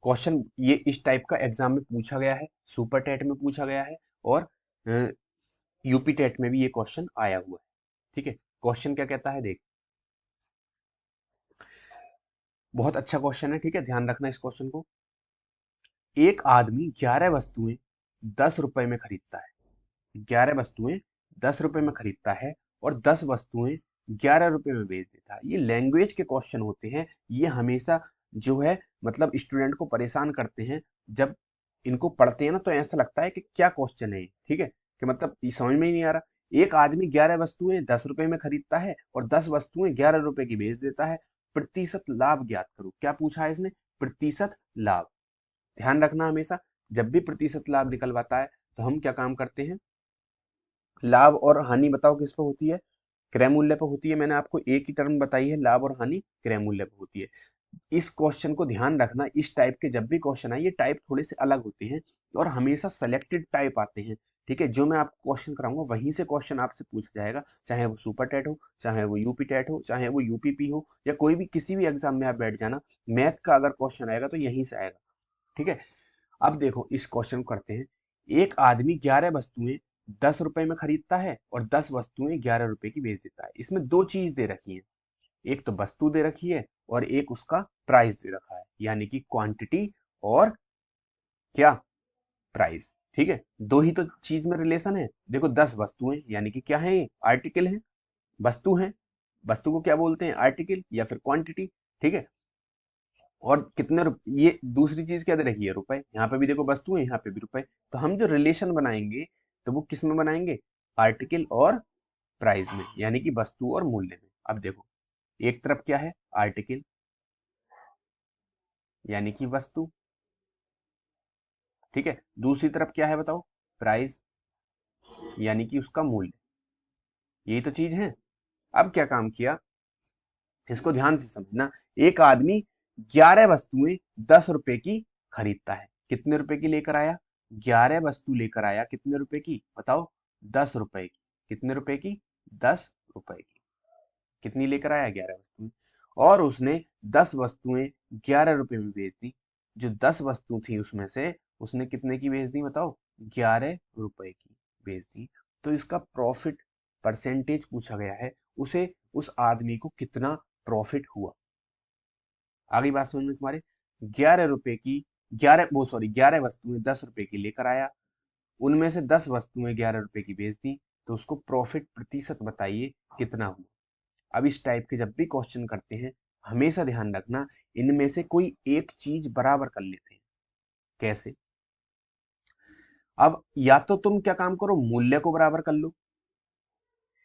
S1: क्वेश्चन ये इस टाइप का एग्जाम में पूछा गया है, सुपर टेट में पूछा गया है और यूपी टेट में भी ये क्वेश्चन आया हुआ है, ठीक है। क्वेश्चन क्या कहता है देख, बहुत अच्छा क्वेश्चन है, ठीक है, ध्यान रखना इस क्वेश्चन को। एक आदमी 11 वस्तुएं 10 रुपए में खरीदता है, 11 वस्तुएं 10 रुपए में खरीदता है और 10 वस्तुएं 11 रुपए में बेच देता है। ये लैंग्वेज के क्वेश्चन होते हैं, ये हमेशा जो है मतलब स्टूडेंट को परेशान करते हैं, जब इनको पढ़ते हैं ना तो ऐसा लगता है कि क्या क्वेश्चन है ये, ठीक है, कि मतलब ये समझ में ही नहीं आ रहा। एक आदमी 11 वस्तुएं 10 रुपए में खरीदता है और 10 वस्तुएं 11 रुपए की बेच देता है, प्रतिशत लाभ ज्ञात करो। क्या पूछा है इसने, प्रतिशत लाभ। ध्यान रखना हमेशा, जब भी प्रतिशत लाभ निकलवाता है तो हम क्या काम करते हैं, लाभ और हानि बताओ किस पे होती है, क्रय मूल्य पे होती है। मैंने आपको एक ही टर्म बताई है, लाभ और हानि क्रय मूल्य पे होती है। इस क्वेश्चन को ध्यान रखना, इस टाइप के जब भी क्वेश्चन आए, ये टाइप थोड़े से अलग होते हैं और हमेशा सेलेक्टेड टाइप आते हैं, ठीक है, जो मैं आपको क्वेश्चन कराऊंगा वहीं से क्वेश्चन आपसे पूछा जाएगा, चाहे वो सुपर टेट हो, चाहे वो यूपी टेट हो, चाहे वो यूपीपी हो, या कोई भी किसी भी एग्जाम में आप बैठ जाना, मैथ का अगर क्वेश्चन आएगा तो यहीं से आएगा, ठीक है। अब देखो इस क्वेश्चन को करते हैं, एक आदमी 11 वस्तुएं 10 रुपए में खरीदता है और 10 वस्तुएं 11 रुपए की बेच देता है। इसमें दो चीज दे रखी है, एक तो वस्तु दे रखी है और एक उसका प्राइस दे रखा है, यानी कि क्वांटिटी और क्या, प्राइस, ठीक है, दो ही तो चीज में रिलेशन है। देखो 10 वस्तुएं यानी कि क्या है, ये आर्टिकल है, वस्तु है, वस्तु को क्या बोलते हैं, आर्टिकल या फिर क्वांटिटी, ठीक है। और कितने ये दूसरी चीज क्या दे रखी है, रुपए, यहाँ पे भी देखो वस्तु है, यहाँ पे भी रुपए, तो हम जो रिलेशन बनाएंगे तो वो किस में बनाएंगे, आर्टिकल और प्राइस में, यानी कि वस्तु और मूल्य में। अब देखो एक तरफ क्या है, आर्टिकल यानी कि वस्तु, ठीक है, दूसरी तरफ क्या है बताओ, प्राइस यानी कि उसका मूल्य, यही तो चीज है। अब क्या काम किया, इसको ध्यान से समझना, एक आदमी 11 वस्तुएं 10 रुपए की खरीदता है, कितने रुपए की लेकर आया, 11 वस्तु लेकर आया, कितने रुपए की बताओ, 10 रुपए की, कितने रुपए की, 10 रुपए की, कितनी लेकर आया, 11 वस्तुएं, और उसने 10 वस्तुएं 11 रुपए में बेच दी। जो 10 वस्तु थी उसमें से उसने कितने की बेच दी बताओ, 11 रुपए की बेच दी। तो इसका प्रॉफिट परसेंटेज पूछा गया है, उसे उस आदमी को कितना प्रॉफिट हुआ। आगे बात समझ में तुम्हारे, 11 रुपए की 11 वस्तुएं 10 रुपए की लेकर आया, उनमें से 10 वस्तुएं 11 रुपए की बेच दी, तो उसको प्रॉफिट प्रतिशत बताइए कितना हुआ। अब इस टाइप के जब भी क्वेश्चन करते हैं हमेशा ध्यान रखना इनमें से कोई एक चीज बराबर कर लेते हैं। कैसे? अब या तो तुम क्या काम करो, मूल्य को बराबर कर लो,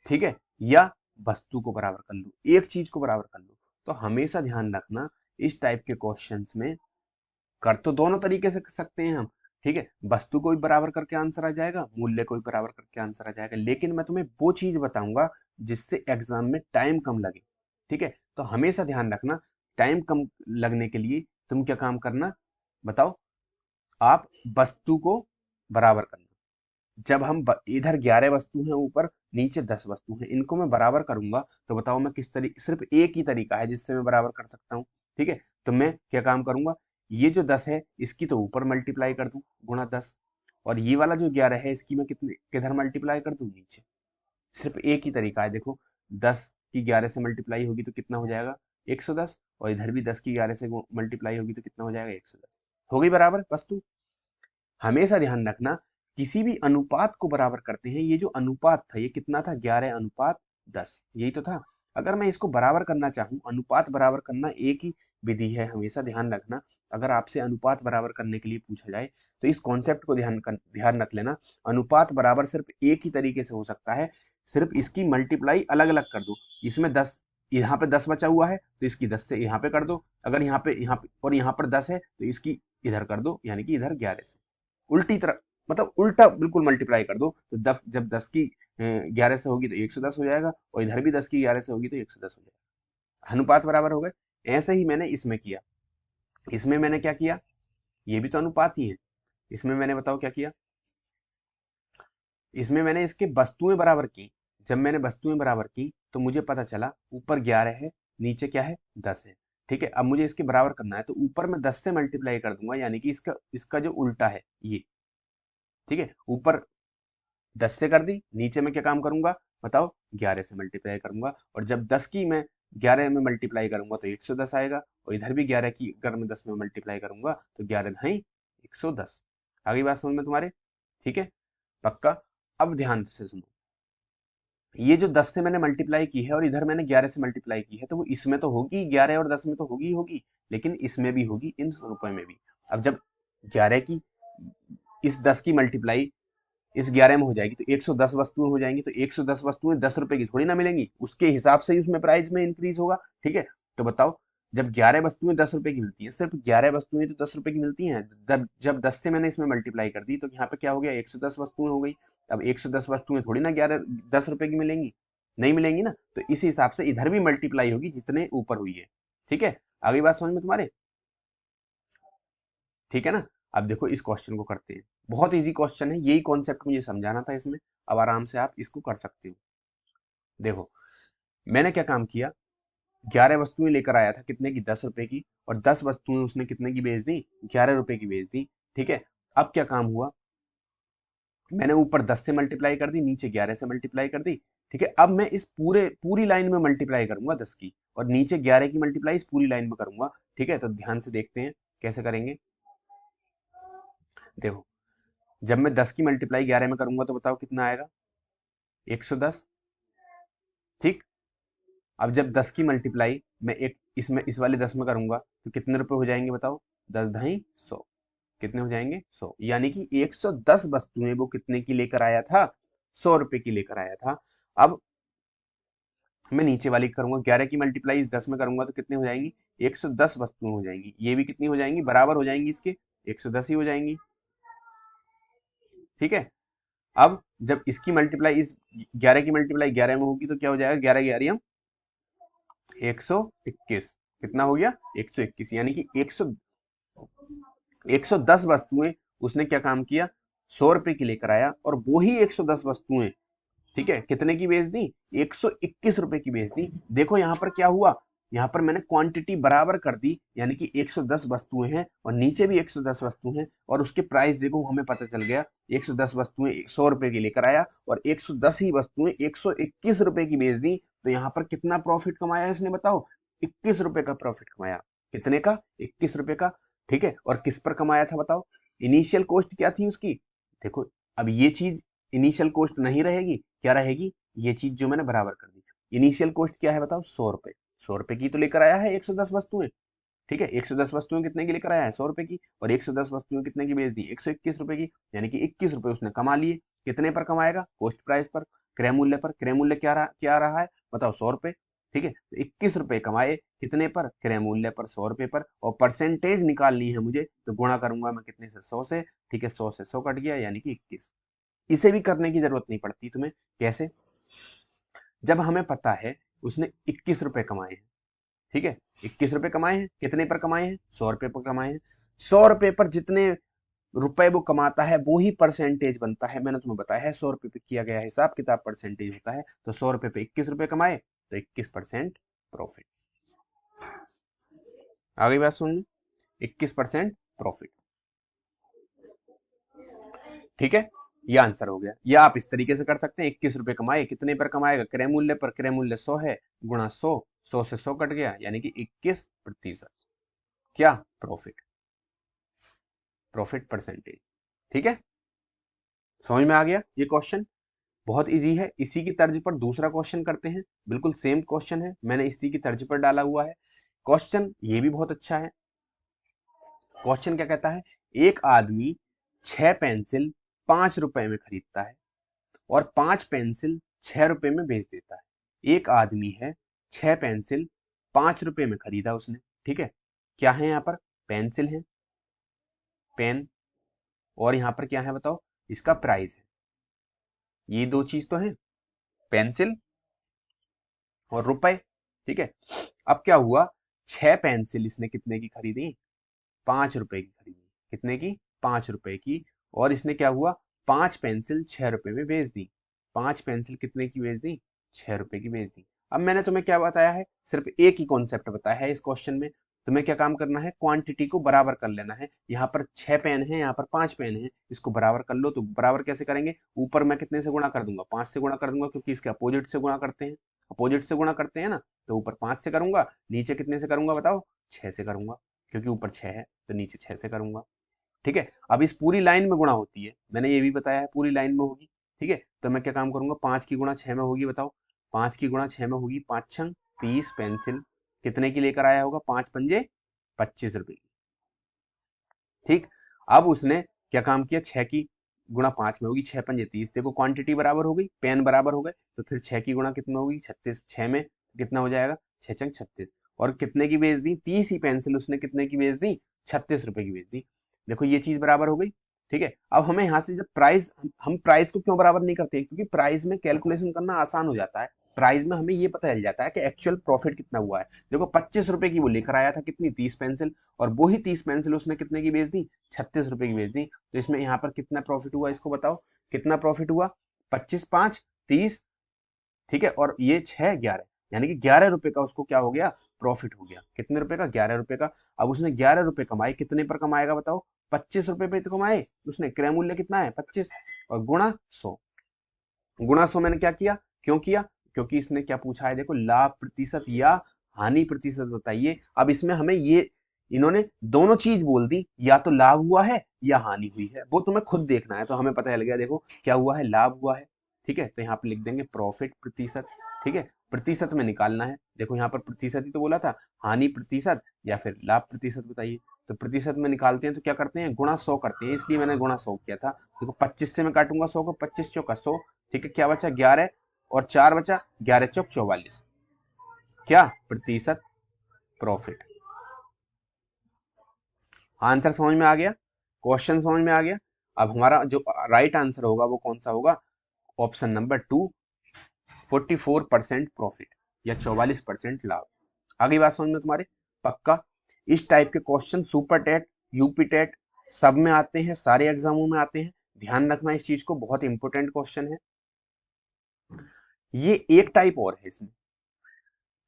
S1: ठीक है, या वस्तु को बराबर कर लो, एक चीज को बराबर कर लो। तो हमेशा ध्यान रखना इस टाइप के क्वेश्चंस में कर तो दोनों तरीके से सकते हैं हम, ठीक है, वस्तु को भी बराबर करके आंसर आ जाएगा, मूल्य को भी बराबर करके आंसर आ जाएगा, लेकिन मैं तुम्हें वो चीज बताऊंगा जिससे एग्जाम में टाइम कम लगे। ठीक है, तो हमेशा ध्यान रखना टाइम कम लगने के लिए तुम क्या काम करना बताओ, आप वस्तु को बराबर करना। जब हम इधर 11 वस्तु हैं ऊपर, नीचे 10 वस्तु हैं, इनको मैं बराबर करूंगा तो बताओ मैं किस तरीके, सिर्फ एक ही तरीका है जिससे मैं बराबर कर सकता हूँ। ठीक है, तो मैं क्या काम करूंगा, ये जो 10 है इसकी तो ऊपर मल्टीप्लाई कर दूं गुणा 10, और ये वाला जो 11 है इसकी मैं कितने किधर मल्टीप्लाई कर दूं, नीचे। सिर्फ एक ही तरीका है, देखो 10 की 11 से मल्टीप्लाई होगी तो कितना हो जाएगा 110, और इधर भी 10 की 11 से मल्टीप्लाई होगी तो कितना हो जाएगा 110, हो गई बराबर वस्तु। हमेशा ध्यान रखना किसी भी अनुपात को बराबर करते हैं, ये जो अनुपात था ये कितना था 11:10, यही तो था। अगर मैं इसको बराबर करना चाहूं, अनुपात बराबर करना एक ही विधि है, हमेशा ध्यान रखना। अगर आपसे अनुपात बराबर करने के लिए पूछा जाए तो इस कॉन्सेप्ट को ध्यान रख लेना, अनुपात बराबर सिर्फ एक ही तरीके से हो सकता है, सिर्फ इसकी मल्टीप्लाई अलग अलग कर दो। इसमें 10, यहाँ पे 10 बचा हुआ है तो इसकी 10 से यहाँ पे कर दो, अगर यहाँ पे और यहाँ पर 10 है तो इसकी इधर कर दो, यानी कि इधर 11 से उल्टी तरह, मतलब उल्टा बिल्कुल मल्टीप्लाई कर दो, तो जब 10 की 11 से होगी तो 110 हो जाएगा, और इधर भी 10 की 11 से होगी तो 110 हो जाएगा, अनुपात बराबर हो गए। ऐसे ही मैंने इसमें किया, इसमें मैंने क्या किया, ये भी तो अनुपात ही है, इसमें मैंने बताओ क्या किया, इसमें मैंने इसके वस्तुएं बराबर की। जब मैंने वस्तुएं बराबर की तो मुझे पता चला ऊपर 11 है, नीचे क्या है 10 है। ठीक है, अब मुझे इसके बराबर करना है तो ऊपर मैं 10 से मल्टीप्लाई कर दूंगा, यानी कि इसका इसका जो उल्टा है ये। ठीक है, ऊपर 10 से कर दी, नीचे में क्या काम करूंगा बताओ 11 से मल्टीप्लाई करूंगा, और जब 10 की मैं 11 में मल्टीप्लाई करूंगा तो 110 आएगा, और इधर भी 11 की अगर मैं 10 में मल्टीप्लाई करूंगा तो 11×2=110। आ गई बात समझ में तुम्हारे? ठीक है, पक्का। अब ध्यान से सुनो, ये जो 10 से मैंने मल्टीप्लाई की है और इधर मैंने 11 से मल्टीप्लाई की है, तो वो इसमें तो होगी 11 और 10 में तो होगी ही होगी, लेकिन इसमें भी होगी, इन रुपए में भी। अब जब 11 की इस 10 की मल्टीप्लाई इस 11 में हो जाएगी तो 110 वस्तुएं हो जाएंगी, तो 110 वस्तुएं 10 रुपए की थोड़ी ना मिलेंगी, उसके हिसाब से ही उसमें प्राइस में इंक्रीज होगा। ठीक है, तो बताओ जब 11 वस्तुएं 10 रुपए की मिलती हैं, सिर्फ 11 वस्तुएं तो 10 रुपए की मिलती हैं, जब 10 से मैंने इसमें मल्टीप्लाई कर दी तो यहाँ पे क्या हो गया 110 वस्तुएं हो गई। अब 110 वस्तुएं थोड़ी ना 10 रुपए की मिलेंगी, नहीं मिलेंगी ना, तो इस हिसाब से इधर भी मल्टीप्लाई होगी जितने ऊपर हुई है। ठीक है, आगे बात समझ में तुम्हारे? ठीक है ना। अब देखो इस क्वेश्चन को करते हैं, बहुत इजी क्वेश्चन है, यही कॉन्सेप्ट मुझे समझाना था इसमें, अब आराम से आप इसको कर सकते हो। देखो मैंने क्या काम किया, 11 वस्तुएं लेकर आया था कितने की 10 रुपए की, और 10 वस्तुएं उसने कितने की बेच दी 11 रुपए की बेच दी। ठीक है, अब क्या काम हुआ, मैंने ऊपर 10 से मल्टीप्लाई कर दी, नीचे 11 से मल्टीप्लाई कर दी। ठीक है, अब मैं इस पूरी लाइन में मल्टीप्लाई करूंगा 10 की, और नीचे 11 की मल्टीप्लाई इस पूरी लाइन में करूंगा। ठीक है, तो ध्यान से देखते हैं कैसे करेंगे। देखो जब मैं 10 की मल्टीप्लाई 11 में करूंगा तो बताओ कितना आएगा 110। ठीक, अब जब 10 की मल्टीप्लाई मैं एक इसमें इस वाले 10 में करूंगा तो कितने रुपए हो जाएंगे बताओ 10×2 100, कितने हो जाएंगे 100, यानी कि 110 वस्तुएं वो कितने की लेकर आया था 100 रुपए की लेकर आया था। अब मैं नीचे वाली करूंगा 11 की मल्टीप्लाई इस 10 में करूंगा तो कितने हो जाएंगी 110 वस्तुएं हो जाएंगी, ये भी कितनी हो जाएंगी बराबर हो जाएंगी इसके 110 ही हो जाएंगी। ठीक है, अब जब इसकी मल्टीप्लाई इस 11 की मल्टीप्लाई 11 में होगी तो क्या हो जाएगा 11 11 121, कितना हो गया 121, यानी कि 110 वस्तुएं उसने क्या काम किया 100 रुपए की लेकर आया, और वो ही 110 वस्तुएं ठीक है कितने की बेच दी 121 रुपए की बेच दी। देखो यहाँ पर क्या हुआ, यहाँ पर मैंने क्वांटिटी बराबर कर दी, यानी कि 110 वस्तुएं हैं और नीचे भी 110 वस्तुएं हैं, और उसके प्राइस देखो हमें पता चल गया 110 वस्तुएं 100 रुपए की लेकर आया और 110 ही वस्तुएं 121 रुपए की बेच दी। तो यहाँ पर कितना प्रॉफिट कमाया इसने बताओ 21 रुपए का प्रॉफिट कमाया, कितने का 21 रुपए का। ठीक है, और किस पर कमाया था बताओ, इनिशियल कॉस्ट क्या थी उसकी, देखो अब ये चीज इनिशियल कॉस्ट नहीं रहेगी, क्या रहेगी, ये चीज जो मैंने बराबर कर दी। इनिशियल कॉस्ट क्या है बताओ, 100 रुपए। 100 रुपए की तो लेकर आया है 110 वस्तुएं, ठीक है। 110 वस्तुएं कितने की लेकर आया है, 100 रुपए की, और 110 वस्तुएं कितने की बेच दी, 121 रुपए की, यानी कि 21 रुपए उसने कमा लिए। कितने पर कमाएगा, कॉस्ट प्राइस पर, क्रय मूल्य पर। क्रय मूल्य क्या रहा है बताओ, 100 रुपए, ठीक है। तो 21 रुपए कमाए कितने पर, क्रय मूल्य पर, 100 रुपए पर, और परसेंटेज निकालनी है मुझे, तो गुणा करूंगा मैं कितने से, 100 से, ठीक है। 100 से 100 कट गया, यानी कि 21। इसे भी करने की जरूरत नहीं पड़ती तुम्हें, कैसे, जब हमें पता है उसने 21 रुपए कमाए हैं, ठीक है। 21 रुपए कमाए हैं, कितने पर कमाए हैं, 100 रुपए पर कमाए हैं। 100 रुपए पर जितने रुपए वो कमाता है वो ही परसेंटेज बनता है, मैंने तुम्हें बताया है 100 रुपए पे किया गया हिसाब किताब परसेंटेज होता है। तो 100 रुपए पे 21 रुपए कमाए तो 21% प्रॉफिट। आ गई बात सुन, 21% प्रॉफिट, ठीक है। ये आंसर हो गया। या आप इस तरीके से कर सकते हैं, 21 रुपए कमाए, कितने पर कमाएगा, क्रय मूल्य पर, क्रय मूल्य 100 है, गुणा 100, 100 से 100 कट गया, यानी कि 21% क्या, प्रॉफिट, प्रॉफिट परसेंटेज, ठीक है। समझ में आ गया ये क्वेश्चन, बहुत इजी है। इसी की तर्ज पर दूसरा क्वेश्चन करते हैं, बिल्कुल सेम क्वेश्चन है, मैंने इसी की तर्ज पर डाला हुआ है क्वेश्चन, ये भी बहुत अच्छा है। क्वेश्चन क्या कहता है, एक आदमी 6 पेंसिल 5 रुपए में खरीदता है और 5 पेंसिल 6 रुपए में बेच देता है। एक आदमी है, 6 पेंसिल 5 रुपए में खरीदा उसने, ठीक है। क्या है यहाँ पर, पेंसिल है, पेन, और यहाँ पर क्या है बताओ, इसका प्राइस है। ये दो चीज तो है, पेंसिल और रुपए, ठीक है। अब क्या हुआ, 6 पेंसिल इसने कितने की खरीदी, 5 रुपए की खरीदी, कितने की, 5 रुपए की, और इसने क्या हुआ, 5 पेंसिल 6 रुपए में बेच दी। 5 पेंसिल कितने की बेच दी, 6 रुपए की बेच दी। अब मैंने तुम्हें क्या बताया है, सिर्फ एक ही कॉन्सेप्ट बताया है इस क्वेश्चन में। तुम्हें क्या काम करना है, क्वांटिटी को बराबर कर लेना है। यहाँ पर 6 पेन है, यहाँ पर 5 पेन है, इसको बराबर कर लो। तो बराबर कैसे करेंगे, ऊपर मैं कितने से गुणा कर दूंगा, 5 से गुणा कर दूंगा, क्योंकि इसके अपोजिट से गुणा करते हैं, अपोजिट से गुणा करते हैं ना। तो ऊपर 5 से करूंगा, नीचे कितने से करूंगा बताओ, 6 से करूंगा, क्योंकि ऊपर 6 है तो नीचे 6 से करूंगा, ठीक है। अब इस पूरी लाइन में गुणा होती है, मैंने ये भी बताया है पूरी लाइन में होगी, ठीक है। तो मैं क्या काम करूंगा, 5 की गुणा 6 में होगी, बताओ 5 की गुणा 6 में होगी, 5 छंग 30 पेंसिल कितने की लेकर आया होगा, 5 पंजे 25 रुपए की, ठीक। अब उसने क्या काम किया, 6 की गुणा 5 में होगी, 6 पंजे 30, देखो क्वांटिटी बराबर हो गई, पेन बराबर हो गए, तो फिर 6 की गुणा कितना होगी, 36, 6 में कितना हो जाएगा, 6 छंग 36, और कितने की बेच दी, 30 ही पेंसिल उसने कितने की बेच दी, 36 रुपए की बेच दी। देखो ये चीज बराबर हो गई, ठीक है। अब हमें यहाँ से जब प्राइस, हम प्राइस को क्यों बराबर नहीं करते, क्योंकि प्राइस में कैलकुलेशन करना आसान हो जाता है। प्राइस में हमें ये पता चल जाता है कि एक्चुअल प्रॉफिट कितना हुआ है। देखो 25 रुपए की वो लेकर आया था, कितनी, 30 पेंसिल, और वो ही 30 पेंसिल उसने कितने की बेच दी, 36 रुपए की बेच दी। तो इसमें यहाँ पर कितना प्रॉफिट हुआ, इसको बताओ कितना प्रॉफिट हुआ, 25 5 30, ठीक है, और ये 6 11, यानी कि 11 रुपए का उसको क्या हो गया, प्रॉफिट हो गया। कितने रुपए का, 11 रुपए का। अब उसने 11 रुपए कमाए, कितने पर कमाएगा बताओ, 25 रुपए पे तो कमाए उसने, क्रय मूल्य कितना है 25, और गुणा 100, गुणा 100 मैंने क्या किया, क्यों किया, क्योंकि इसने क्या पूछा है, देखो लाभ प्रतिशत या हानि प्रतिशत बताइए। अब इसमें हमें ये, इन्होंने दोनों चीज बोल दी, या तो लाभ हुआ है या हानि हुई है, वो तुम्हें खुद देखना है। तो हमें पता चल गया, देखो क्या हुआ है, लाभ हुआ है, ठीक है। तो यहाँ पे लिख देंगे प्रॉफिट प्रतिशत, ठीक है। प्रतिशत में निकालना है, देखो यहाँ पर प्रतिशत ही तो बोला था, हानि प्रतिशत या फिर लाभ प्रतिशत बताइए। तो प्रतिशत में निकालते हैं तो क्या करते हैं, गुणा 100 करते हैं, इसलिए मैंने गुणा 100 किया था। देखो 25 से मैं काटूंगा 100 को, 25 चौका 100, ठीक है। क्या बचा, 11, और 4 बचा, 11 चौक 44, क्या, प्रतिशत प्रॉफिट। आंसर समझ में आ गया, क्वेश्चन समझ में आ गया। अब हमारा जो राइट आंसर होगा वो कौन सा होगा, ऑप्शन नंबर 2, 44% प्रॉफिट या 44% लाभ। आगे बात समझ में तुम्हारे, पक्का। इस टाइप के question super TET, UP TET सब में आते हैं, सारे एग्जामों में आते हैं, ध्यान रखना इस चीज को, बहुत इंपॉर्टेंट क्वेश्चन है। ये एक टाइप और है इसमें,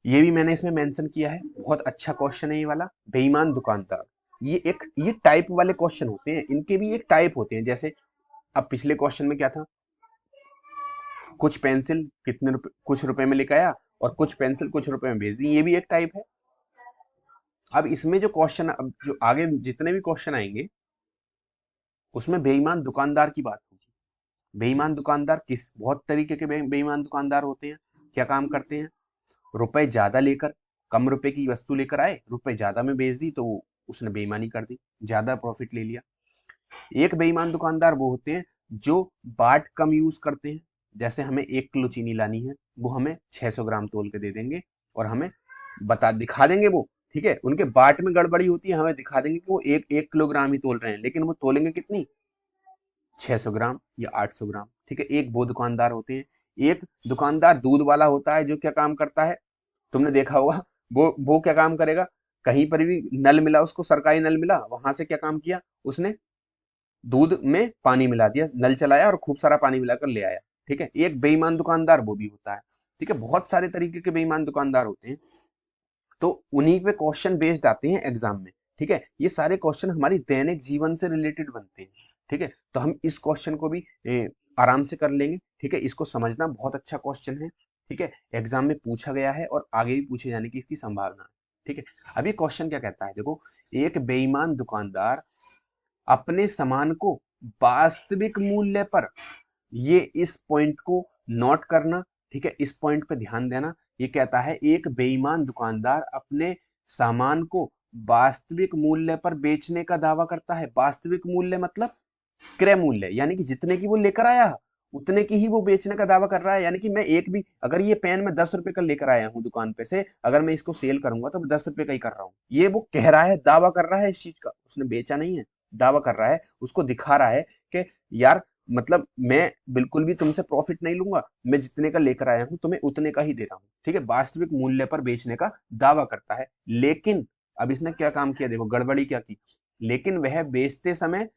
S1: ये भी मैंने इसमें मेंशन किया है, बहुत अच्छा क्वेश्चन है ये वाला, बेईमान दुकानदार। ये टाइप वाले क्वेश्चन होते हैं, इनके भी एक टाइप होते हैं। जैसे अब पिछले क्वेश्चन में क्या था, कुछ पेंसिल कितने रुपए, कुछ रुपए में लेकर आया, और कुछ पेंसिल कुछ रुपए में भेज दी, ये भी एक टाइप है। अब इसमें जो क्वेश्चन, अब जो आगे जितने भी क्वेश्चन आएंगे उसमें बेईमान दुकानदार की बात होगी। बेईमान दुकानदार किस बहुत तरीके के बेईमान दुकानदार होते हैं। क्या काम करते हैं, रुपए ज्यादा लेकर कम रुपए की वस्तु लेकर आए, रुपए ज्यादा में बेच दी तो उसने बेईमानी कर दी, ज्यादा प्रॉफिट ले लिया। एक बेईमान दुकानदार वो होते हैं जो बाट कम यूज करते हैं। जैसे हमें 1 किलो चीनी लानी है, वो हमें 600 ग्राम तोल के दे देंगे और हमें दिखा देंगे वो, ठीक है, उनके बाट में गड़बड़ी होती है, हमें दिखा देंगे कि वो एक किलोग्राम ही तोल रहे हैं, लेकिन वो तोलेंगे कितनी, 600 ग्राम या 800 ग्राम, ठीक है। एक वो दुकानदार होते हैं। एक दुकानदार दूध वाला होता है जो क्या काम करता है, तुमने देखा होगा, वो क्या काम करेगा, कहीं पर भी नल मिला उसको, सरकारी नल मिला, वहां से क्या काम किया उसने, दूध में पानी मिला दिया, नल चलाया और खूब सारा पानी मिलाकर ले आया, ठीक है। एक बेईमान दुकानदार वो भी होता है, ठीक है। बहुत सारे तरीके के बेईमान दुकानदार होते हैं, तो उन्हीं पे क्वेश्चन बेस्ड आते हैं एग्जाम में, ठीक है। ये सारे क्वेश्चन हमारी दैनिक जीवन से रिलेटेड बनते हैं, ठीक है। तो हम इस क्वेश्चन को भी आराम से कर लेंगे, ठीक है। इसको समझना बहुत अच्छा क्वेश्चन है, ठीक है। एग्जाम में पूछा गया है और आगे भी पूछे जाने की इसकी संभावना है, ठीक है। अभी क्वेश्चन क्या कहता है, देखो, एक बेईमान दुकानदार अपने सामान को वास्तविक मूल्य पर, ये इस पॉइंट को नोट करना, ठीक है, इस पॉइंट पे ध्यान देना। ये कहता है एक बेईमान दुकानदार अपने सामान को वास्तविक मूल्य पर बेचने का दावा करता है। वास्तविक मूल्य मतलब क्रय मूल्य, यानी कि जितने की वो लेकर आया उतने की ही वो बेचने का दावा कर रहा है। यानी कि मैं एक भी, अगर ये पेन मैं 10 रुपए का लेकर आया हूँ दुकान पे से, अगर मैं इसको सेल करूंगा तो मैं 10 रुपए का ही कर रहा हूँ। ये वो कह रहा है, दावा कर रहा है इस चीज का, उसने बेचा नहीं है, दावा कर रहा है, उसको दिखा रहा है कि यार मतलब मैं बिल्कुल भी तुमसे प्रॉफिट नहीं लूंगा, मैं जितने का लेकर आया हूं तुम्हें उतने का ही दे रहा हूं, ठीक है। वास्तविक मूल्य पर बेचने का दावा करता है। लेकिन अब इसने क्या काम किया, देखो गड़बड़ी क्या की, लेकिन वह बेचते समय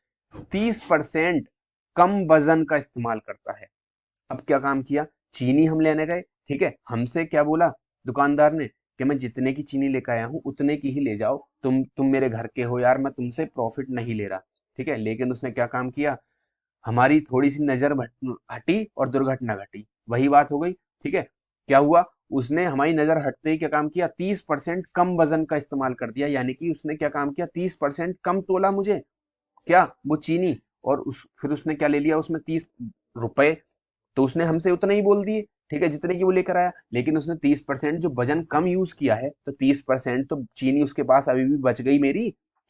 S1: 30% कम वजन का इस्तेमाल करता है। अब क्या काम किया, चीनी हम लेने गए, ठीक है, हमसे क्या बोला दुकानदार ने कि मैं जितने की चीनी लेकर आया हूं उतने की ही ले जाओ, तुम मेरे घर के हो यार, मैं तुमसे प्रॉफिट नहीं ले रहा, ठीक है। लेकिन उसने क्या काम किया, हमारी थोड़ी सी नजर हटी और दुर्घटना घटी, वही बात हो गई, ठीक है। क्या हुआ, उसने हमारी नजर हटते ही क्या काम किया, 30% कम वजन का इस्तेमाल कर दिया। यानी कि उसने क्या काम किया, 30% कम तोला मुझे, क्या, वो चीनी, और फिर उसने क्या ले लिया उसमें, 30 रुपए, तो उसने हमसे उतना ही बोल दिए, ठीक है, जितने की वो लेकर आया। लेकिन उसने 30% जो वजन कम यूज किया है, तो 30% तो चीनी उसके पास अभी भी बच गई मेरी,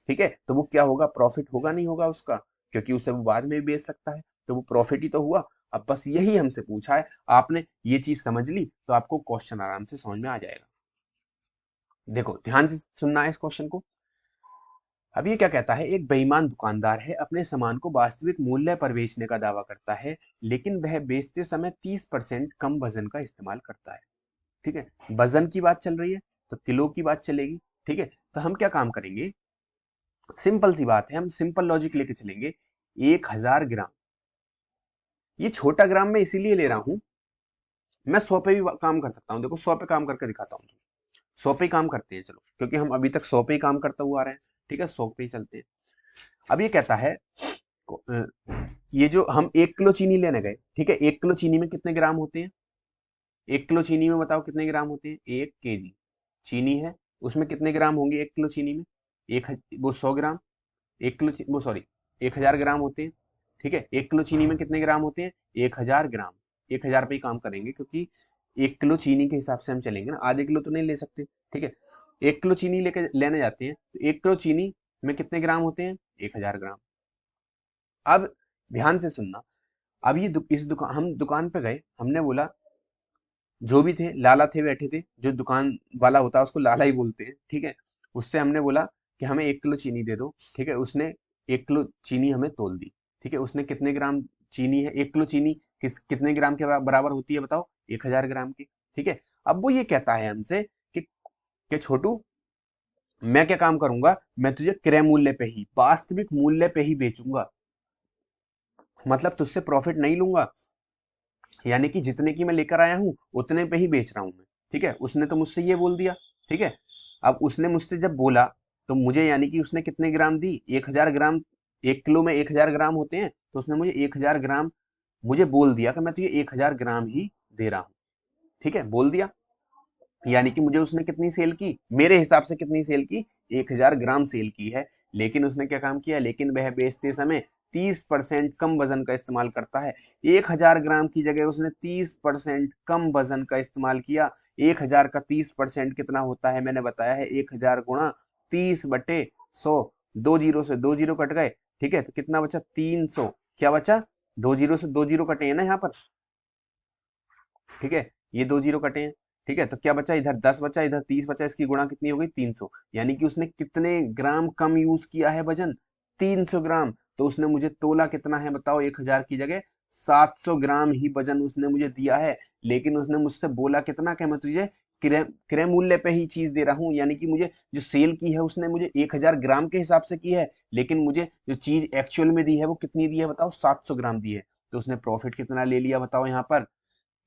S1: ठीक है। तो वो क्या होगा, प्रॉफिट होगा नहीं होगा उसका, क्योंकि उसे वो बाद में भी बेच सकता है, तो वो प्रॉफिट ही तो हुआ। अब बस यही हमसे पूछा है, आपने ये चीज समझ ली तो आपको क्वेश्चन आराम से समझ में आ जाएगा। देखो ध्यान से सुनना है इस क्वेश्चन को। अब ये क्या कहता है, एक बेईमान दुकानदार है, अपने सामान को वास्तविक मूल्य पर बेचने का दावा करता है, लेकिन वह बेचते समय 30% कम वजन का इस्तेमाल करता है, ठीक है। वजन की बात चल रही है तो किलो की बात चलेगी, ठीक है। तो हम क्या काम करेंगे, सिंपल सी बात है, हम सिंपल लॉजिक लेके चलेंगे। 1000 ग्राम, ये छोटा ग्राम में इसीलिए ले रहा हूं, मैं 100 पे भी काम कर सकता हूँ। देखो 100 पे काम करके दिखाता हूँ, 100 पे ही काम करते हैं चलो, क्योंकि हम अभी तक 100 पे ही काम करते हुए आ रहे हैं, ठीक है, 100 पे ही चलते हैं। अब ये कहता है, अ, ये जो हम 1 किलो चीनी लेने गए, ठीक है, 1 किलो चीनी में कितने ग्राम होते हैं, 1 किलो चीनी में बताओ कितने ग्राम होते हैं, 1 केजी चीनी है, उसमें कितने ग्राम होंगे 1 किलो चीनी में, वो 100 ग्राम, 1 किलो वो सॉरी 1000 ग्राम होते हैं, ठीक है। 1 किलो चीनी में कितने ग्राम होते हैं, 1000 ग्राम, 1000 पे ही काम करेंगे, क्योंकि 1 किलो चीनी के हिसाब से हम चलेंगे ना, आधे किलो तो नहीं ले सकते, ठीक है। 1 किलो चीनी लेके लेने जाते हैं, तो 1 किलो चीनी में कितने ग्राम होते हैं, 1000 ग्राम। अब ध्यान से सुनना, अब ये इस दुकान, हम दुकान पे गए, हमने बोला, जो भी थे लाला थे बैठे थे, जो दुकान वाला होता है उसको लाला ही बोलते हैं, ठीक है। उससे हमने बोला कि हमें 1 किलो चीनी दे दो, ठीक है। उसने 1 किलो चीनी हमें तोल दी, ठीक है। उसने कितने ग्राम चीनी है, 1 किलो चीनी कितने ग्राम के बराबर होती है बताओ, 1000 ग्राम की, ठीक है। अब वो ये कहता है हमसे कि छोटू, मैं क्या काम करूंगा, मैं तुझे क्रय मूल्य पे ही, वास्तविक मूल्य पे ही बेचूंगा, मतलब तुझसे प्रॉफिट नहीं लूंगा, यानी कि जितने की मैं लेकर आया हूं उतने पे ही बेच रहा हूं मैं, ठीक है। उसने तो मुझसे ये बोल दिया, ठीक है। अब उसने मुझसे जब बोला तो मुझे, यानी कि उसने कितने ग्राम दी, 1000 ग्राम, 1 किलो में 1000 ग्राम होते हैं, तो उसने मुझे 1000 ग्राम मुझे बोल दिया कि मैं तुझे 1000 ग्राम ही दे रहा हूं, ठीक है, बोल दिया। यानी कि मुझे उसने कितनी सेल की, मेरे हिसाब से कितनी सेल की, 1000 ग्राम सेल की है। लेकिन उसने क्या काम किया, लेकिन वह बेचते समय 30% कम वजन का इस्तेमाल करता है। 1000 ग्राम की जगह उसने 30% कम वजन का इस्तेमाल किया। 1000 का 30% कितना होता है, मैंने बताया है 1000 गुणा 30/100। 2 जीरो से 2 जीरो कट गए, ठीक है, तो कितना बचा 300। क्या बचा, 2 जीरो से 2 जीरो कटे हैं ना यहाँ पर, ठीक है, ये 2 जीरो कटे हैं, ठीक है, तो क्या बचा, इधर 10 बचा, इधर 30 बचा, इसकी गुणा कितनी हो गई 300। यानी कि उसने कितने ग्राम कम यूज किया है वजन, 300 ग्राम। तो उसने मुझे तोला कितना है बताओ, 1000 की जगह 700 ग्राम ही वजन उसने मुझे दिया है। लेकिन उसने मुझसे बोला कितना, कि मैं तुझे क्रय क्रय मूल्य पे ही चीज दे रहा हूँ, यानी कि मुझे जो सेल की है उसने मुझे 1000 ग्राम के हिसाब से की है, लेकिन मुझे जो चीज एक्चुअल में दी है वो कितनी दी है बताओ, 700 ग्राम दी है। तो उसने प्रॉफिट कितना ले लिया बताओ, यहाँ पर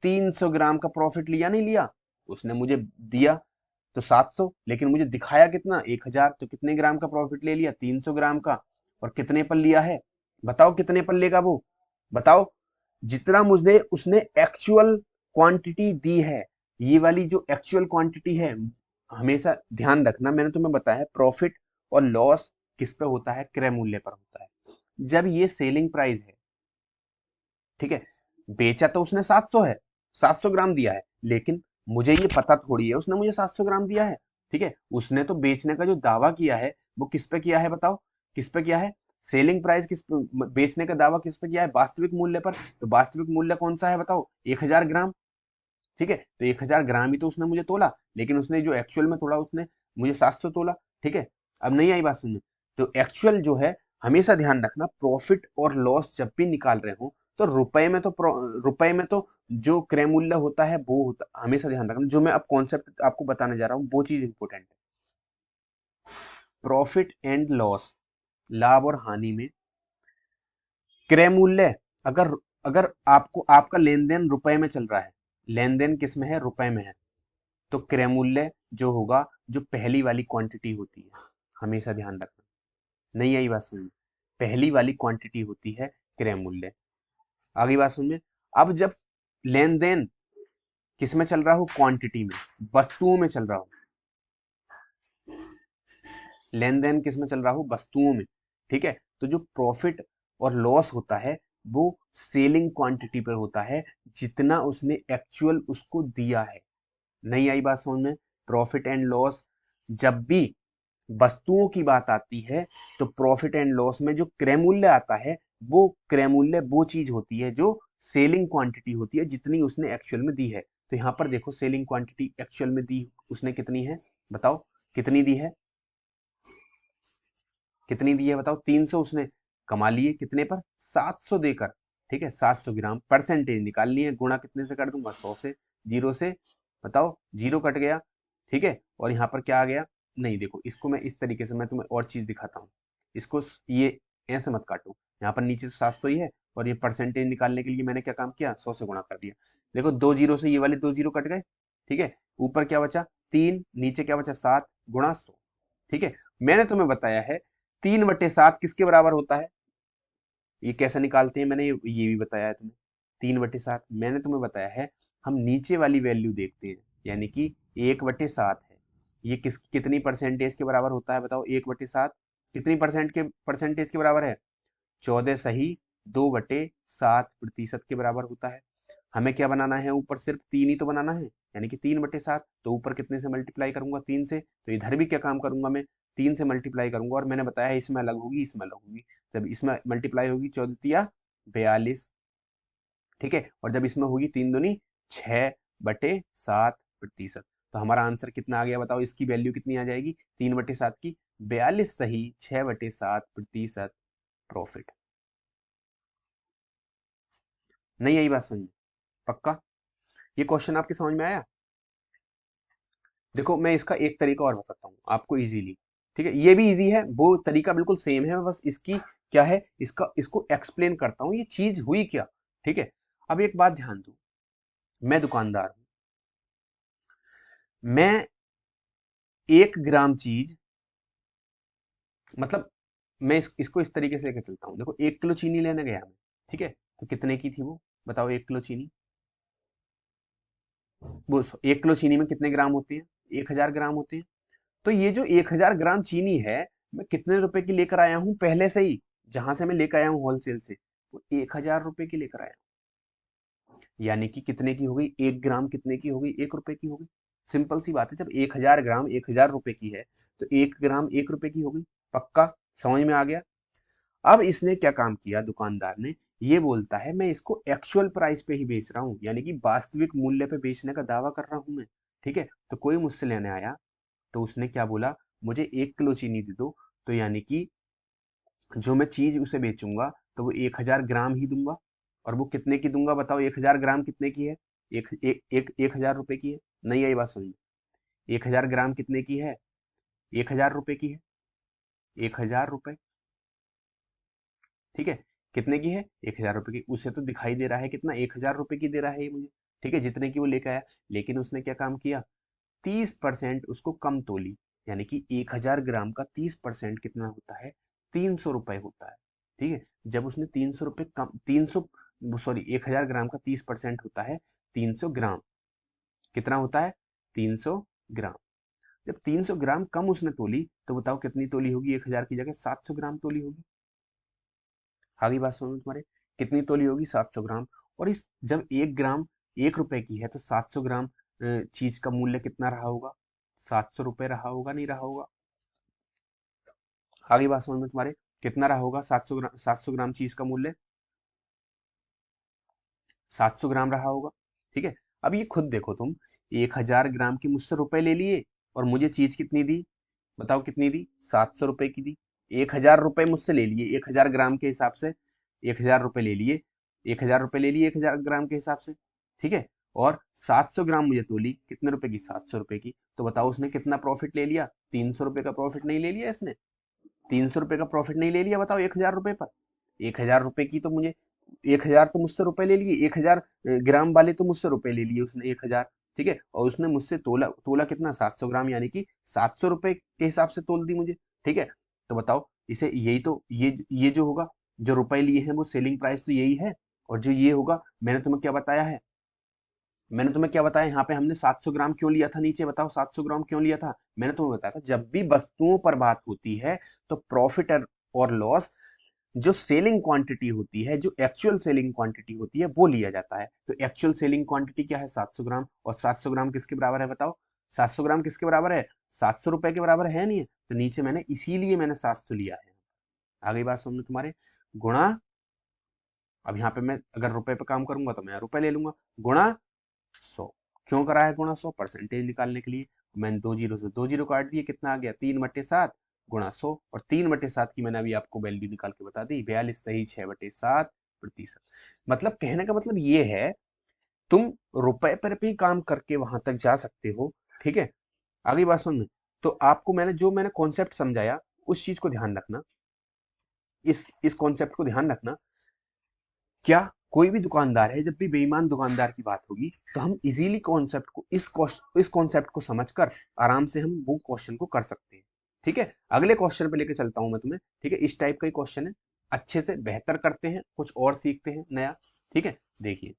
S1: 300 ग्राम का प्रॉफिट लिया नहीं लिया। उसने मुझे दिया तो 700, लेकिन मुझे दिखाया कितना 1000, तो कितने ग्राम का प्रॉफिट ले लिया, 300 ग्राम का। और कितने पर लिया है बताओ, कितने पर लेगा वो बताओ, जितना मुझे उसने एक्चुअल क्वांटिटी दी है। ये वाली जो एक्चुअल क्वांटिटी है, हमेशा ध्यान रखना, मैंने तुम्हें बताया है प्रॉफिट और लॉस किस पे होता है, क्रय मूल्य पर होता है। जब ये सेलिंग प्राइस है, ठीक है, बेचा तो उसने 700 है, 700 ग्राम दिया है, लेकिन मुझे ये पता थोड़ी है उसने मुझे 700 ग्राम दिया है, ठीक है। उसने तो बेचने का जो दावा किया है वो किस पे किया है बताओ, किस पे किया है, सेलिंग प्राइस किस पे, बेचने का दावा किस पे किया है, वास्तविक मूल्य पर। तो वास्तविक मूल्य कौन सा है बताओ, 1000 ग्राम, ठीक है। तो 1000 ग्राम ही तो उसने मुझे तोला, लेकिन उसने जो एक्चुअल में तोला उसने मुझे 700 तोला, ठीक है। अब नहीं आई बात सुनने, तो एक्चुअल जो है, हमेशा ध्यान रखना प्रॉफिट और लॉस जब भी निकाल रहे हो तो रुपए में तो जो क्रय मूल्य होता है वो होता, हमेशा ध्यान रखना, जो मैं अब कॉन्सेप्ट आपको बताने जा रहा हूँ वो चीज इंपॉर्टेंट है। प्रॉफिट एंड लॉस, लाभ और हानि में क्रय मूल्य, अगर अगर आपको आपका लेन देन रुपए में चल रहा है, लेन देन किस में है, रुपए में है, तो क्रय मूल्य जो होगा, जो पहली वाली क्वांटिटी होती है, हमेशा ध्यान रखना, नहीं आई बात समझ में, पहली वाली क्वांटिटी होती है क्रय मूल्य। आगे बात समझ में। अब जब लेन देन किस में चल रहा हो, क्वांटिटी में, वस्तुओं में चल रहा हो, लेन देन किस में चल रहा हो, वस्तुओं में, ठीक है, तो जो प्रॉफिट और लॉस होता है वो सेलिंग क्वांटिटी पर होता है, जितना उसने एक्चुअल उसको दिया है। नहीं आई बात समझ में। प्रॉफिट एंड लॉस, जब भी वस्तुओं की बात आती है तो प्रॉफिट एंड लॉस में जो क्रय मूल्य आता है, वो क्रय मूल्य वो चीज होती है जो सेलिंग क्वांटिटी होती है, जितनी उसने एक्चुअल में दी है। तो यहाँ पर देखो, सेलिंग क्वांटिटी एक्चुअल में दी उसने कितनी है बताओ, कितनी दी है, कितनी दी है बताओ, 300 उसने कमा लिए कितने पर, 700 देकर, ठीक है, 700 ग्राम। परसेंटेज निकालनी है, गुणा कितने से कर दूंगा, 100 से, जीरो से, बताओ जीरो कट गया, ठीक है। और यहाँ पर क्या आ गया, नहीं देखो, इसको मैं इस तरीके से मैं तुम्हें और चीज दिखाता हूँ, इसको ये ऐसे मत काटो, यहाँ पर नीचे 700 ही है, और ये परसेंटेज निकालने के लिए मैंने क्या काम किया, 100 से गुणा कर दिया। देखो 2 जीरो से ये वाले 2 जीरो कट गए, ठीक है, ऊपर क्या बचा 3, नीचे क्या बचा 7, गुणा 100, ठीक है। मैंने तुम्हें बताया है 3/7 किसके बराबर होता है, ये कैसे निकालते हैं, मैंने ये भी बताया है तुम्हें। 3/7 मैंने तुम्हें बताया है, हम नीचे वाली वैल्यू देखते हैं, यानी कि 1/7 है, ये कितनी परसेंटेज के बराबर होता है बताओ, 1/7 कितनी परसेंटेज के बराबर है, 14 सही 2/7% के बराबर होता है। हमें क्या बनाना है, ऊपर सिर्फ 3 ही तो बनाना है, यानी कि 3/7, तो ऊपर कितने से मल्टीप्लाई करूंगा, 3 से, तो इधर भी क्या काम करूंगा मैं, 3 से मल्टीप्लाई करूंगा, और मैंने बताया है इसमें अलग होगी, इसमें अलग होगी, जब इसमें मल्टीप्लाई होगी 14×42, ठीक है, और जब इसमें होगी 3 दूनी 6/7%। तो हमारा आंसर कितना आ गया बताओ, इसकी वैल्यू कितनी आ जाएगी, 3/7 की 42 सही 6/7% प्रॉफिट। नहीं यही बात समझ, पक्का ये क्वेश्चन आपके समझ में आया। देखो मैं इसका एक तरीका और बताता हूँ आपको इजीली, ठीक है, ये भी इजी है, वो तरीका बिल्कुल सेम है, मैं बस इसकी क्या है, इसको एक्सप्लेन करता हूँ, ये चीज हुई क्या, ठीक है। अब एक बात ध्यान दो, मैं दुकानदार हूं, मैं 1 ग्राम चीज, मतलब मैं इसको इस तरीके से लेकर चलता हूँ, देखो 1 किलो चीनी लेने गया मैं, ठीक है, तो कितने की थी वो बताओ, 1 किलो चीनी, वो 1 किलो चीनी में कितने ग्राम होते हैं, 1000 ग्राम होते हैं। तो ये जो 1000 ग्राम चीनी है, मैं कितने रुपए की लेकर आया हूं पहले से ही, जहां से मैं लेकर आया हूँ होलसेल से, वो 1000 रुपए की लेकर आया, यानी कि कितने की हो गई, 1 ग्राम कितने की हो गई, 1 रुपए की हो गई। सिंपल सी बात है, जब 1000 ग्राम 1000 रुपए की है तो 1 ग्राम 1 रुपए की हो गई। पक्का समझ में आ गया। अब इसने क्या काम किया, दुकानदार ने, ये बोलता है मैं इसको एक्चुअल प्राइस पे ही बेच रहा हूँ, यानी कि वास्तविक मूल्य पे बेचने का दावा कर रहा हूं मैं। ठीक है, तो कोई मुझसे लेने आया तो उसने क्या बोला, मुझे 1 किलो चीनी दे दो, तो यानी कि जो मैं चीज उसे बेचूंगा तो वो 1000 ग्राम ही दूंगा। और वो कितने की दूंगा बताओ, 1000 ग्राम कितने की है, एक एक एक 1000 रुपए की है। नहीं आई बात समझ, 1000 ग्राम कितने की है, 1000 रुपए की है, 1000 रुपए। ठीक है, कितने की है, 1000 रुपए की। उसे तो दिखाई दे रहा है कितना, 1000 रुपए की दे रहा है ये मुझे। ठीक है, जितने की वो लेकर आया, लेकिन उसने क्या काम किया, 30% उसको कम तोली, यानी कि 1000 ग्राम का 30% कितना होता है, 300 रुपए होता है। ठीक है, जब उसने 300 रुपए कम, 300 सॉरी 1000 ग्राम का 30% होता है 300 ग्राम, कितना होता है, 300 ग्राम। जब 300 ग्राम कम उसने तोली तो बताओ कितनी तोली होगी, 1000 की जगह 700 ग्राम तोली होगी। आगे बात सुनो तुम्हारे, कितनी तोली होगी, 700 ग्राम। और इस जब 1 ग्राम 1 रुपए की है तो 700 ग्राम चीज का मूल्य कितना रहा होगा, 700 रुपए रहा होगा, नहीं रहा होगा। आगे बात समझ में तुम्हारे, कितना रहा होगा, 700 ग्राम, 700 ग्राम चीज का मूल्य 700 ग्राम रहा होगा। ठीक है, अब ये खुद देखो तुम, 1000 ग्राम की मुझसे रुपए ले लिए और मुझे चीज कितनी दी, बताओ कितनी दी, 700 रुपए की दी। 1000 रुपए मुझसे ले लिए 1000 ग्राम के हिसाब से, 1000 रुपए ले लिए, 1000 रुपए ले लिए 1000 ग्राम के हिसाब से। ठीक है, और 700 ग्राम मुझे तोली कितने रुपए की, 700 रुपए की। तो बताओ उसने कितना प्रॉफिट ले लिया, 300 रुपए का प्रॉफिट नहीं ले लिया इसने, 300 रुपए का प्रॉफिट नहीं ले लिया, बताओ 1000 रुपए पर। 1000 रुपए की तो मुझे, 1000 तो मुझसे रुपए ले लिए, 1000 ग्राम वाले तो मुझसे रुपए ले लिए उसने 1000। ठीक है, और उसने मुझसे तोला तोला कितना, 700 ग्राम, यानी कि 700 रुपए के हिसाब से तोल दी मुझे। ठीक है, तो बताओ इसे, यही तो ये जो होगा, जो रुपए लिए हैं वो सेलिंग प्राइस तो यही है। और जो ये होगा, मैंने तुम्हें क्या बताया है, मैंने तुम्हें क्या बताया, यहाँ पे हमने 700 ग्राम क्यों लिया था, नीचे बताओ 700 ग्राम क्यों लिया था। मैंने तुम्हें बताया था, जब भी वस्तुओं पर बात होती है तो प्रॉफिट और लॉस, जो सेलिंग क्वांटिटी होती है, जो एक्चुअल सेलिंग क्वांटिटी होती है, वो लिया जाता है। तो एक्चुअल सेलिंग क्वांटिटी क्या है, 700 ग्राम। और 700 ग्राम किसके बराबर है बताओ, 700 ग्राम किसके बराबर है, 700 रुपए के बराबर है नहीं है, तो नीचे मैंने इसीलिए मैंने 700 लिया है। आगे बात सुनना तुम्हारे, गुणा, अब यहाँ पे मैं अगर रुपए पे काम करूंगा तो मैं रुपए ले लूंगा, गुणा 100। क्यों करा है गुणा 100, परसेंटेज निकालने के लिए। मैंने 2 जीरो से 2 जीरो काट दिए, कितना आ गया, 3/7 गुणा 100। और 3/7 की मैंने अभी आपको वैल्यू निकाल के बता दी, 42 सही 6/7%। मतलब कहने का मतलब ये है, तुम रुपए पर भी काम करके वहां तक जा सकते हो। ठीक है, आगे बात सुन। तो आपको मैंने कॉन्सेप्ट समझाया, उस चीज को ध्यान रखना, इस कॉन्सेप्ट को ध्यान रखना। क्या कोई भी दुकानदार है, जब भी बेईमान दुकानदार की बात होगी तो हम इजीली कॉन्सेप्ट को, इस कॉन्सेप्ट को समझकर आराम से हम वो क्वेश्चन को कर सकते हैं। ठीक है, अगले क्वेश्चन पे लेके चलता हूं मैं तुम्हें। ठीक है, इस टाइप का ही क्वेश्चन है, अच्छे से बेहतर करते हैं, कुछ और सीखते हैं नया। ठीक है, देखिए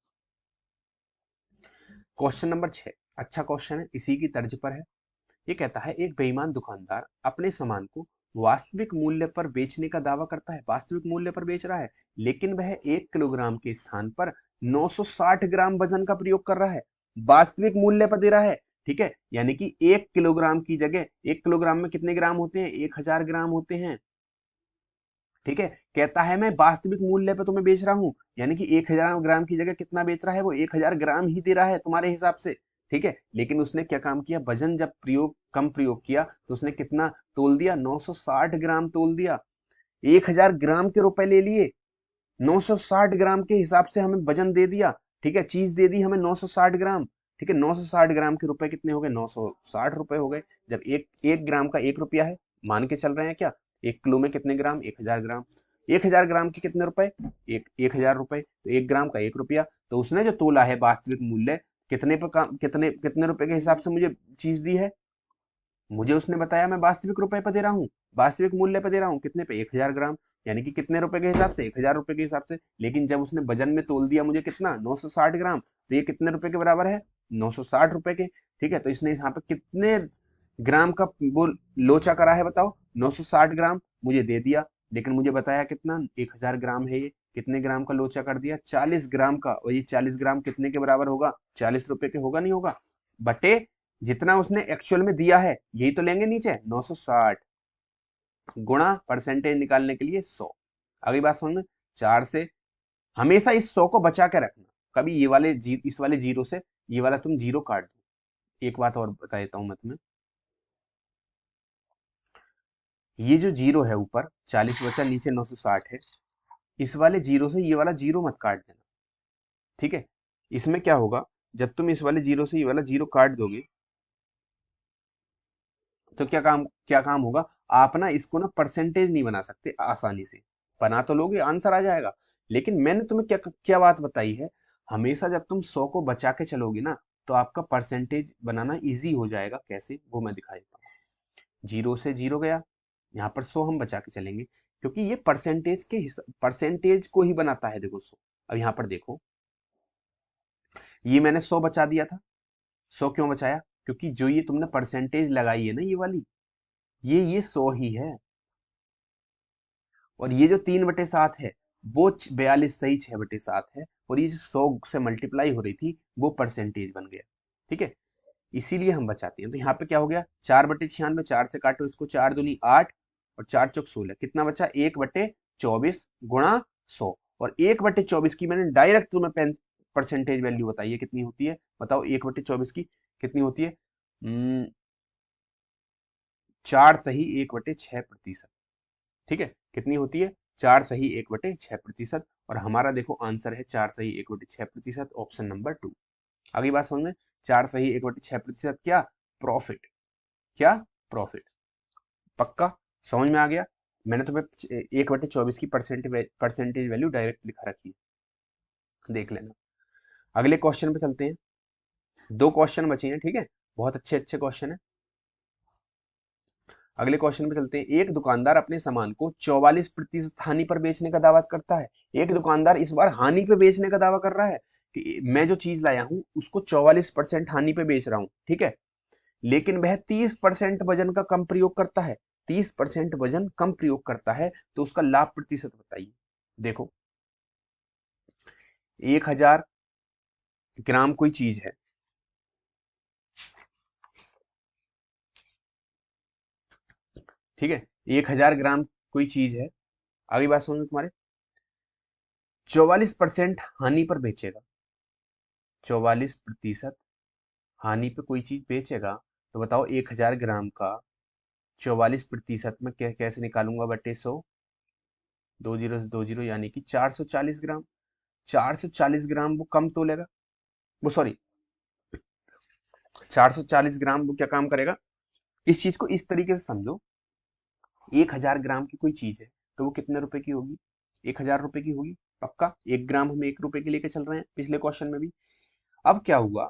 S1: क्वेश्चन नंबर 6, अच्छा क्वेश्चन है, इसी की तर्ज पर है। ये कहता है, एक बेईमान दुकानदार अपने सामान को वास्तविक मूल्य पर बेचने का दावा करता है, वास्तविक मूल्य पर बेच रहा है, लेकिन वह 1 किलोग्राम के स्थान पर 960 ग्राम वजन का प्रयोग कर रहा है, वास्तविक मूल्य पर दे रहा है। ठीक है, यानी कि 1 किलोग्राम की जगह, 1 किलोग्राम में कितने ग्राम होते हैं, 1000 ग्राम होते हैं। ठीक है, कहता है मैं वास्तविक मूल्य पे तुम्हें बेच रहा हूं, यानी कि 1000 ग्राम की जगह कितना बेच रहा है, वो 1000 ग्राम ही दे रहा है तुम्हारे हिसाब से। ठीक है, लेकिन उसने क्या काम किया, वजन जब कम प्रयोग किया तो उसने कितना तोल दिया, 960 ग्राम तोल दिया। 1000 ग्राम के रुपए ले लिए, 960 ग्राम के हिसाब से हमें वजन दे दिया। ठीक है, चीज दे दी हमें 960 ग्राम। ठीक है, 960 ग्राम के रुपए कितने हो गए, 960 रुपए हो गए। जब एक एक ग्राम का 1 रुपया है, मान के चल रहे हैं क्या, 1 किलो में कितने ग्राम, 1000 ग्राम, 1000 ग्राम के कितने रुपए, 1000 रुपए, तो 1 ग्राम का 1 रुपया। तो उसने जो तोला है वास्तविक मूल्य, कितने पे काम, कितने कितने रुपए के हिसाब से मुझे चीज दी है, मुझे उसने बताया मैं वास्तविक रुपए पे दे रहा हूँ, वास्तविक मूल्य पे दे रहा हूँ, कितने पे, 1000 ग्राम, यानी कि कितने रुपए के हिसाब से, 1000 रुपए के हिसाब से। लेकिन जब उसने वजन में तोल दिया मुझे कितना, 960 ग्राम, तो ये कितने रुपए के बराबर है, 960 रुपए के। ठीक है, तो इसने यहाँ पे कितने ग्राम का वो लोचा करा है बताओ, 960 ग्राम मुझे दे दिया। लेकिन मुझे बताया कितना 1000 ग्राम है, ये कितने ग्राम का लोचा कर दिया 40 ग्राम का, और ये 40 ग्राम कितने के बराबर होगा 40 रुपए के, होगा नहीं होगा, बटे जितना उसने एक्चुअल में दिया है यही तो लेंगे नीचे 960 गुणा परसेंटेज निकालने के लिए 100। अगली बात समझ में, 4 से हमेशा इस 100 को बचा के रखना, कभी ये वाले इस वाले जीरो से ये वाला तुम जीरो काट दो। एक बात और बता देता हूं मैं तुम्हें, ये जो जीरो है ऊपर 40 बचा, नीचे 960 है, इस वाले जीरो से ये वाला जीरो मत काट देना, ठीक है। इसमें क्या होगा, जब तुम इस वाले जीरो से ये वाला जीरो काट दोगे तो क्या काम होगा, आप ना इसको ना परसेंटेज नहीं बना सकते आसानी से, बना तो लोगे आंसर आ जाएगा, लेकिन मैंने तुम्हें क्या क्या बात बताई है, हमेशा जब तुम 100 को बचा के चलोगे ना तो आपका परसेंटेज बनाना इजी हो जाएगा। कैसे, वो मैं दिखा देता हूँ। जीरो से जीरो गया, यहाँ पर 100 हम बचा के चलेंगे, क्योंकि ये परसेंटेज को ही बनाता है। देखो 100, अब यहाँ पर देखो, ये मैंने 100 बचा दिया था, 100 क्यों बचाया, क्योंकि जो ये तुमने परसेंटेज लगाई है ना ये वाली, ये 100 ही है, और ये जो 3/7 है वो 42 सही 6/7 है, और ये जो 100 से मल्टीप्लाई हो रही थी वो परसेंटेज बन गया, ठीक है, इसीलिए हम बचाते हैं। तो यहाँ पे क्या हो गया, 4/96, 4 से काटो इसको, 4 दूनी 8 और 4 चौक 16, कितना बचा 1/24 गुणा 100, और 1/24 की मैंने डायरेक्ट तुम्हें परसेंटेज वैल्यू बताई है, कितनी होती है बताओ, 1/24 की कितनी होती है, 4 सही 1/6%, ठीक है, कितनी होती है 4 सही 1/6%, और हमारा देखो आंसर है 4 सही 1/6%, ऑप्शन नंबर 2। अगली बात समझ में, 4 सही 1/6% क्या, प्रॉफिट, क्या प्रॉफिट, पक्का समझ में आ गया। मैंने तुम्हें 1/24 की परसेंटेज वैल्यू डायरेक्ट लिखा रखी है, देख लेना। अगले क्वेश्चन पे चलते हैं, 2 क्वेश्चन बचे हैं, ठीक है, बहुत अच्छे अच्छे क्वेश्चन है। अगले क्वेश्चन पे चलते हैं, एक दुकानदार अपने सामान को 44% हानि पर बेचने का दावा करता है। एक दुकानदार इस बार हानि पे बेचने का दावा कर रहा है कि मैं जो चीज लाया हूं उसको 44% हानि पे बेच रहा हूं, ठीक है, लेकिन वह 30% वजन का कम प्रयोग करता है, 30% वजन कम प्रयोग करता है, तो उसका लाभ प्रतिशत बताइए। देखो 1000 ग्राम कोई चीज है, ठीक है, 1000 ग्राम कोई चीज है, आगे बात समझ में तुम्हारे, 44% हानि पर बेचेगा, 44% हानि पे कोई चीज बेचेगा, तो बताओ 1000 ग्राम का 44% में कैसे निकालूंगा, बटे 100, 2 जीरो से 2 जीरो, यानी कि 440 ग्राम, 440 ग्राम वो कम तोलेगा, वो सॉरी 440 ग्राम वो क्या काम करेगा, इस चीज को इस तरीके से समझो, 1000 ग्राम की कोई चीज है तो वो कितने रुपए की होगी, 1000 रुपए की होगी, पक्का 1 ग्राम हम 1 रुपए की लेके चल रहे हैं पिछले क्वेश्चन में भी। अब क्या हुआ,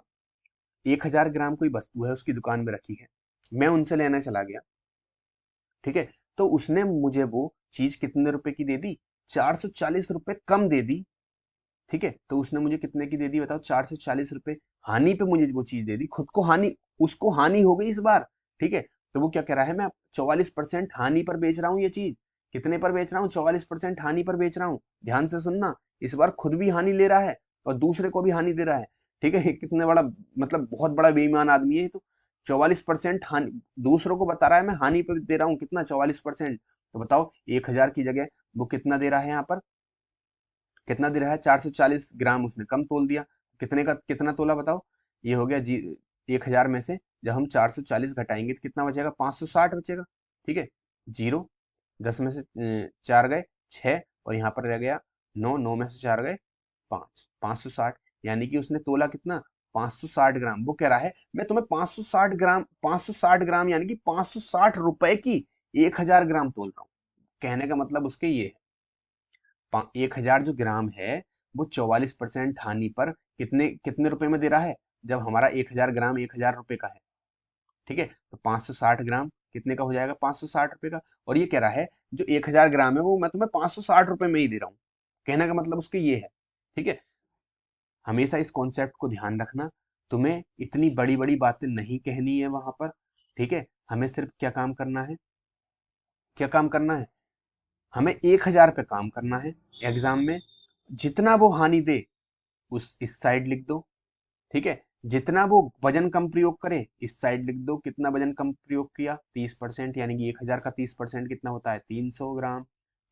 S1: 1000 ग्राम कोई वस्तु है उसकी दुकान में रखी है, मैं उनसे लेने चला गया, ठीक है, तो उसने मुझे वो चीज कितने रुपए की दे दी, 440 रुपए कम दे दी, ठीक है, तो उसने मुझे कितने की दे दी बताओ, 440 रुपए हानि पे मुझे वो चीज दे दी, खुद को हानि, उसको हानि हो गई इस बार, ठीक है, तो वो क्या कह रहा है, मैं 44% हानि पर बेच रहा हूँ ये चीज, कितने पर बेच रहा हूँ, 44% हानि पर बेच रहा हूँ, ध्यान से सुनना, इस बार खुद भी हानि ले रहा है और दूसरे को भी हानि दे रहा है, ठीक है, कितने बड़ा, मतलब बहुत बड़ा बेईमान आदमी है ये तो, 44% हानि दूसरों को बता रहा है, मैं हानि पे दे रहा हूँ कितना 44%, तो बताओ 1000 की जगह वो कितना दे रहा है, यहाँ पर कितना दे रहा है, 440 ग्राम उसने कम तोल दिया, कितने का कितना तोला बताओ, ये हो गया जी, 1000 में से जब हम 440 घटाएंगे तो कितना बचेगा, 560 बचेगा, ठीक है, जीरो, 10 में से 4 गए 6, और यहाँ पर रह गया 9, 9 में से 4 गए 5, 560, यानी कि उसने तोला कितना, 560 ग्राम, वो कह रहा है मैं तुम्हें 560 ग्राम, 560 ग्राम यानी कि 560 रुपए की 1000 ग्राम तोल रहा हूँ, कहने का मतलब उसके ये है, 1000 जो ग्राम है वो 44% हानि पर कितने कितने रुपए में दे रहा है, जब हमारा 1000 ग्राम 1000 रुपए का है, ठीक है, तो 560 ग्राम कितने का हो जाएगा, 560 रुपए का, और ये कह रहा है जो 1000 ग्राम है वो मैं तुम्हें 560 रुपए में ही दे रहा हूँ, कहने का मतलब उसके ये है, ठीक है, हमेशा इस कॉन्सेप्ट को ध्यान रखना, तुम्हें इतनी बड़ी बड़ी बातें नहीं कहनी है वहां पर, ठीक है, हमें सिर्फ क्या काम करना है, क्या काम करना है, हमें 1000 पे काम करना है एग्जाम में, जितना वो हानि दे उस इस साइड लिख दो, ठीक है। जितना वो वजन कम प्रयोग करे इस साइड लिख दो, कितना वजन कम प्रयोग किया 30%, यानी कि 1000 का 30% कितना होता है 300 ग्राम,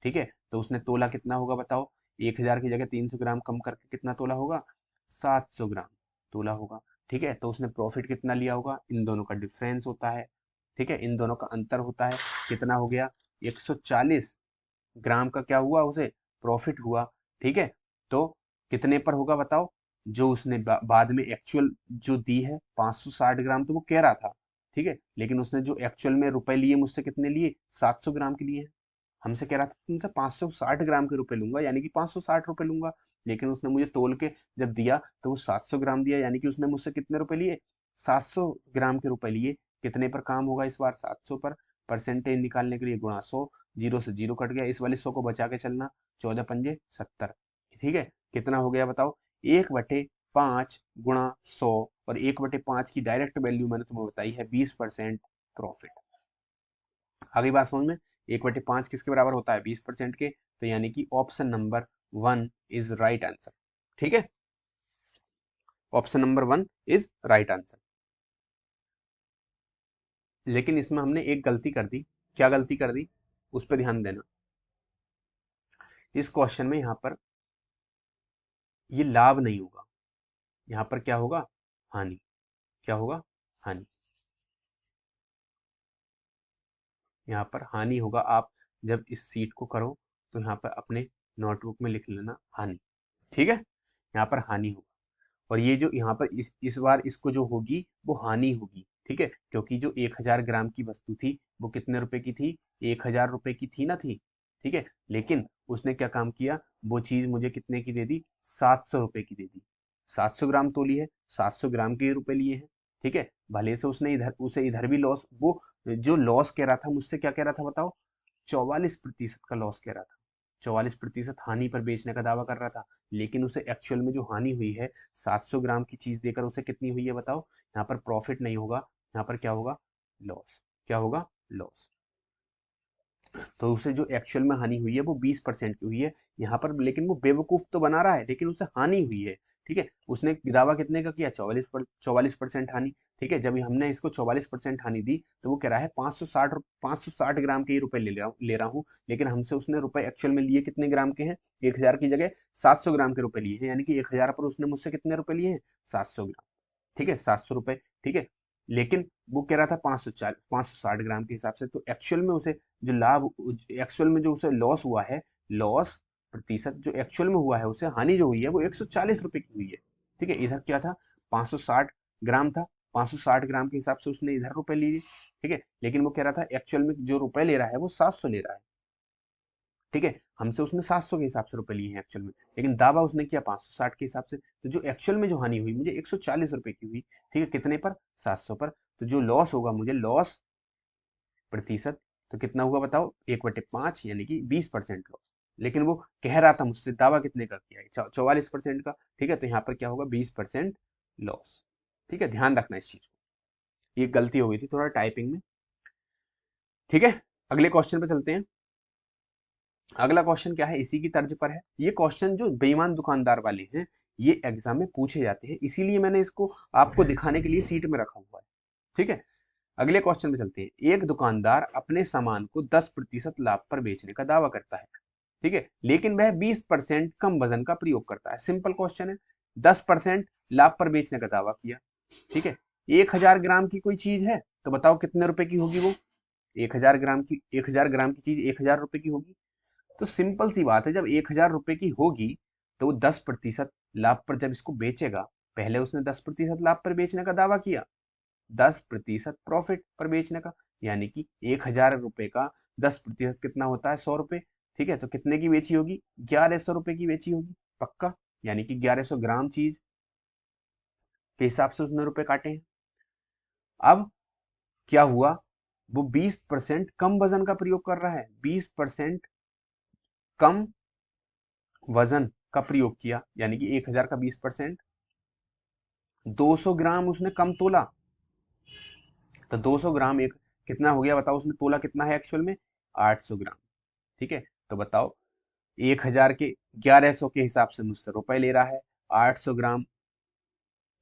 S1: ठीक है। तो उसने तोला कितना होगा बताओ, 1000 की जगह 300 ग्राम कम करके कितना तोला होगा, 700 ग्राम तोला होगा, ठीक है। तो उसने प्रॉफिट कितना लिया होगा, इन दोनों का डिफरेंस होता है, ठीक है, इन दोनों का अंतर होता है, कितना हो गया 140 ग्राम का क्या हुआ उसे प्रॉफिट हुआ, ठीक है। तो कितने पर होगा बताओ, जो उसने बाद में एक्चुअल जो दी है 560 ग्राम तो वो कह रहा था, ठीक है, लेकिन उसने जो एक्चुअल में रुपए लिए मुझसे कितने लिए 700 ग्राम के लिए, हमसे कह रहा था तुमसे 560 ग्राम के रुपए लूंगा, यानी कि 560 रुपए लूंगा, लेकिन उसने मुझे तोल के जब दिया तो वो 700 ग्राम दिया, यानी कि उसने मुझसे कितने रुपए लिए 700 ग्राम के रुपए लिए। कितने पर काम होगा इस बार 700 पर, परसेंटेज निकालने के लिए गुणा 100, जीरो से जीरो कट गया, इस वाले 100 को बचा के चलना, 14×5 = 70, ठीक है। कितना हो गया बताओ, 1/5 गुणा 100, और 1/5 की डायरेक्ट वैल्यू मैंने तुम्हें बताई है 20% प्रॉफिट। आगे बात समझ में, 1/5 किसके बराबर होता है 20% के, तो यानी कि option number 1 is right answer, ठीक है, option number 1 is right answer. लेकिन इसमें हमने एक गलती कर दी, क्या गलती कर दी उस पर ध्यान देना। इस क्वेश्चन में यहां पर ये लाभ नहीं होगा, यहां पर क्या होगा हानि, क्या होगा हानि, यहाँ पर हानि होगा। आप जब इस सीट को करो तो यहाँ पर अपने नोटबुक में लिख लेना हानि, ठीक है, यहाँ पर हानि होगा। और ये जो यहाँ पर इस बार इसको जो होगी वो हानि होगी, ठीक है, क्योंकि जो 1000 ग्राम की वस्तु थी वो कितने रुपए की थी, 1000 रुपए की थी ना थी, ठीक है, लेकिन उसने क्या काम किया, वो चीज मुझे कितने की दे दी 700 रुपए की दे दी, 700 ग्राम तोली है, 700 ग्राम के रुपए लिए हैं, ठीक है। भले से उसने इधर उसे इधर भी लॉस, वो जो लॉस कह रहा था मुझसे, क्या कह रहा था बताओ, 44% का लॉस कह रहा था, 44% हानि पर बेचने का दावा कर रहा था, लेकिन उसे एक्चुअल में जो हानि हुई है 700 ग्राम की चीज देकर उसे कितनी हुई है बताओ, यहाँ पर प्रॉफिट नहीं होगा, यहाँ पर क्या होगा लॉस, क्या होगा लॉस। तो उसे जो एक्चुअल में हानि हुई है वो 20% की हुई है यहाँ पर, लेकिन वो बेवकूफ तो बना रहा है, लेकिन उसे हानि हुई है, ठीक है। उसने दावा कितने का किया 44% हानि, ठीक है। जब हमने इसको 44% हानि दी तो वो कह रहा है 560 ग्राम के ही रुपए ले रहा हूँ, लेकिन हमसे उसने रुपए एक्चुअल में लिए कितने ग्राम के हैं, 1000 की जगह 700 ग्राम के रुपए लिए हैं, यानी कि 1000 पर उसने मुझसे कितने रुपए लिए हैं 700 ग्राम, ठीक है, 700 रुपए, ठीक है। लेकिन वो कह रहा था 560 ग्राम के हिसाब से, तो एक्चुअल में उसे जो लाभ, एक्चुअल में जो उसे लॉस हुआ है, लॉस प्रतिशत जो एक्चुअल में हुआ है उसे हानि जो हुई है वो 140 रुपए की हुई है, ठीक है। इधर क्या था 560 ग्राम था, 560 ग्राम के हिसाब से उसने इधर रुपए लिए, ठीक है, लेकिन वो कह रहा था एक्चुअल में जो रुपए ले रहा है वो 700 ले रहा है, ठीक है। हमसे उसने 700 के हिसाब से रुपए लिए हैं एक्चुअल में, लेकिन दावा उसने किया 560 के हिसाब से, तो जो एक्चुअल में जो हानि हुई मुझे 140 रुपए की हुई, ठीक है, कितने पर 700 पर, तो जो लॉस होगा मुझे लॉस प्रतिशत, तो कितना हुआ बताओ 1/5 यानी कि 20% लॉस, लेकिन वो कह रहा था मुझसे दावा कितने का किया है 44% का, ठीक है, तो यहाँ पर क्या होगा 20% लॉस, ठीक है, ध्यान रखना इस चीज को, ये गलती हो गई थी थोड़ा टाइपिंग में, ठीक है। अगले क्वेश्चन पे चलते हैं। अगला क्वेश्चन क्या है, इसी की तर्ज पर है, ये क्वेश्चन जो बेईमान दुकानदार वाले हैं ये एग्जाम में पूछे जाते हैं, इसीलिए मैंने इसको आपको दिखाने के लिए सीट में रखा हुआ है, ठीक है। अगले क्वेश्चन में चलते हैं। एक दुकानदार अपने सामान को 10% लाभ पर बेचने का दावा करता है, ठीक है, लेकिन वह 20% कम वजन का प्रयोग करता है। सिंपल क्वेश्चन है, 10% लाभ पर बेचने का दावा किया, ठीक है। 1000 ग्राम की कोई चीज है तो बताओ कितने रुपए की होगी वो, 1000 ग्राम की चीज 1000 रुपए की होगी, तो सिंपल सी बात है, जब 1000 रुपए की होगी तो वो 10% लाभ पर जब इसको बेचेगा, पहले उसने 10% लाभ पर बेचने का दावा किया, 10% प्रॉफिट पर बेचने का, यानी कि 1000 रुपए का 10% कितना होता है 100 रुपए, ठीक है। तो कितने की बेची होगी 1100 रुपए की बेची होगी पक्का, यानी कि 1100 ग्राम चीज के हिसाब से उसने रुपए काटे हैं। अब क्या हुआ, वो 20% कम वजन का प्रयोग कर रहा है, 20% कम वजन का प्रयोग किया, यानी कि 1000 का 20%, 200 ग्राम उसने कम तोला, तो 200 ग्राम एक कितना हो गया बताओ, उसने तोला कितना है एक्चुअल में 800 ग्राम, ठीक है। तो बताओ 1000 के 1100 के हिसाब से मुझसे रुपए ले रहा है, 800 ग्राम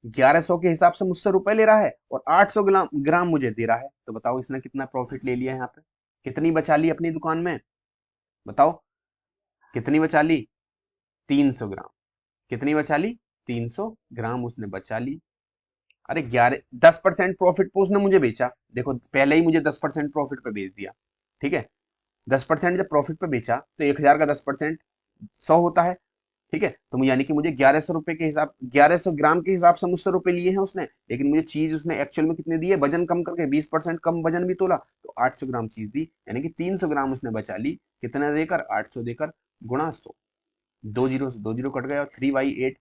S1: 1100 के हिसाब से मुझसे रुपए ले रहा है और 800 ग्राम मुझे दे रहा है। तो बताओ इसने कितना प्रॉफिट ले लिया यहाँ पे, कितनी बचा ली अपनी दुकान में, बताओ कितनी बचा ली, 300 ग्राम। कितनी बचा ली, 300 ग्राम उसने बचा ली। अरे 10% प्रॉफिट पे उसने मुझे बेचा, देखो पहले ही मुझे 10% प्रॉफिट पे बेच दिया, ठीक है। 10% जब प्रॉफिट पे बेचा तो 1000 का 10% 100 होता है, ठीक है। तो मुझे यानी कि मुझे 1100 रुपए के हिसाब 1100 ग्राम के हिसाब से मुझसे रुपए लिए हैं उसने, लेकिन मुझे चीज उसने एक्चुअल में कितने दिए, वजन कम करके 20% कम वजन भी तोला तो 800 ग्राम चीज दी, यानी कि 300 ग्राम उसने बचा ली, कितना देकर, 800 देकर गुणा 100। 2 जीरो से 2 जीरो कट गए और 3/8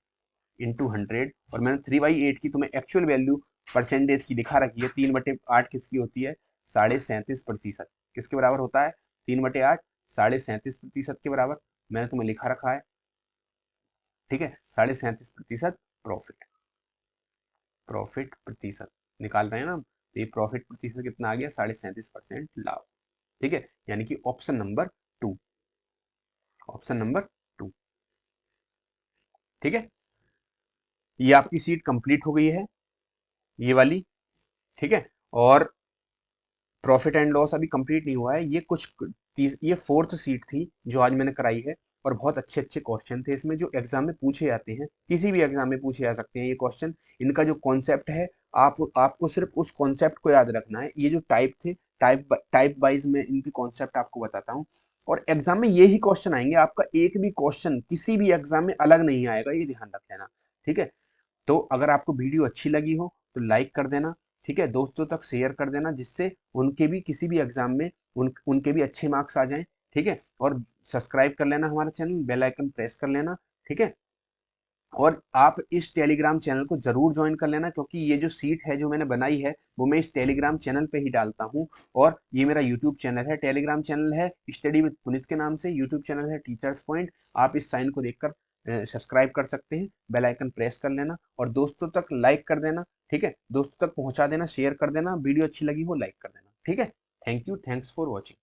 S1: इंटू 100, और मैंने 3/8 की तुम्हें एक्चुअल वैल्यू परसेंटेज की दिखा रखी है। 3/8 किसकी होती है, 37.5%। किसके बराबर होता है, 3/8 37.5% के बराबर मैंने तुम्हें लिखा रखा है, ठीक है। 37.5% प्रॉफिट, प्रॉफिट प्रतिशत निकाल रहे हैं ना, तो ये प्रॉफिट प्रतिशत कितना आ गया, 37.5% लाभ, ठीक है। यानी कि ऑप्शन नंबर 2, ऑप्शन नंबर 2, ठीक है। ये आपकी सीट कंप्लीट हो गई है, ये वाली, ठीक है। और प्रॉफिट एंड लॉस अभी कंप्लीट नहीं हुआ है, ये 4th सीट थी जो आज मैंने कराई है, और बहुत अच्छे अच्छे क्वेश्चन थे इसमें जो एग्जाम में पूछे जाते हैं, किसी भी एग्जाम में पूछे जा सकते हैं ये क्वेश्चन। इनका जो कॉन्सेप्ट है, आपको सिर्फ उस कॉन्सेप्ट को याद रखना है। ये जो टाइप थे, टाइप वाइज में इनकी कॉन्सेप्ट आपको बताता हूँ, और एग्जाम में ये ही क्वेश्चन आएंगे, आपका एक भी क्वेश्चन किसी भी एग्जाम में अलग नहीं आएगा, ये ध्यान रख लेना, ठीक है। तो अगर आपको वीडियो अच्छी लगी हो तो लाइक कर देना, ठीक है, दोस्तों तक शेयर कर देना, जिससे उनके भी किसी भी एग्जाम में उनके भी अच्छे मार्क्स आ जाएं, ठीक है। और सब्सक्राइब कर लेना हमारा चैनल, बेल आइकन प्रेस कर लेना, ठीक है। और आप इस टेलीग्राम चैनल को जरूर ज्वाइन कर लेना, क्योंकि ये जो सीट है जो मैंने बनाई है वो मैं इस टेलीग्राम चैनल पे ही डालता हूँ। और ये मेरा यूट्यूब चैनल है, टेलीग्राम चैनल है स्टडी विद पुनीत के नाम से, यूट्यूब चैनल है टीचर्स पॉइंट। आप इस साइन को देखकर सब्सक्राइब कर सकते हैं, बेल आइकन प्रेस कर लेना और दोस्तों तक लाइक कर देना, ठीक है, दोस्तों तक पहुंचा देना, शेयर कर देना, वीडियो अच्छी लगी हो लाइक कर देना, ठीक है। Thank you, thanks for watching.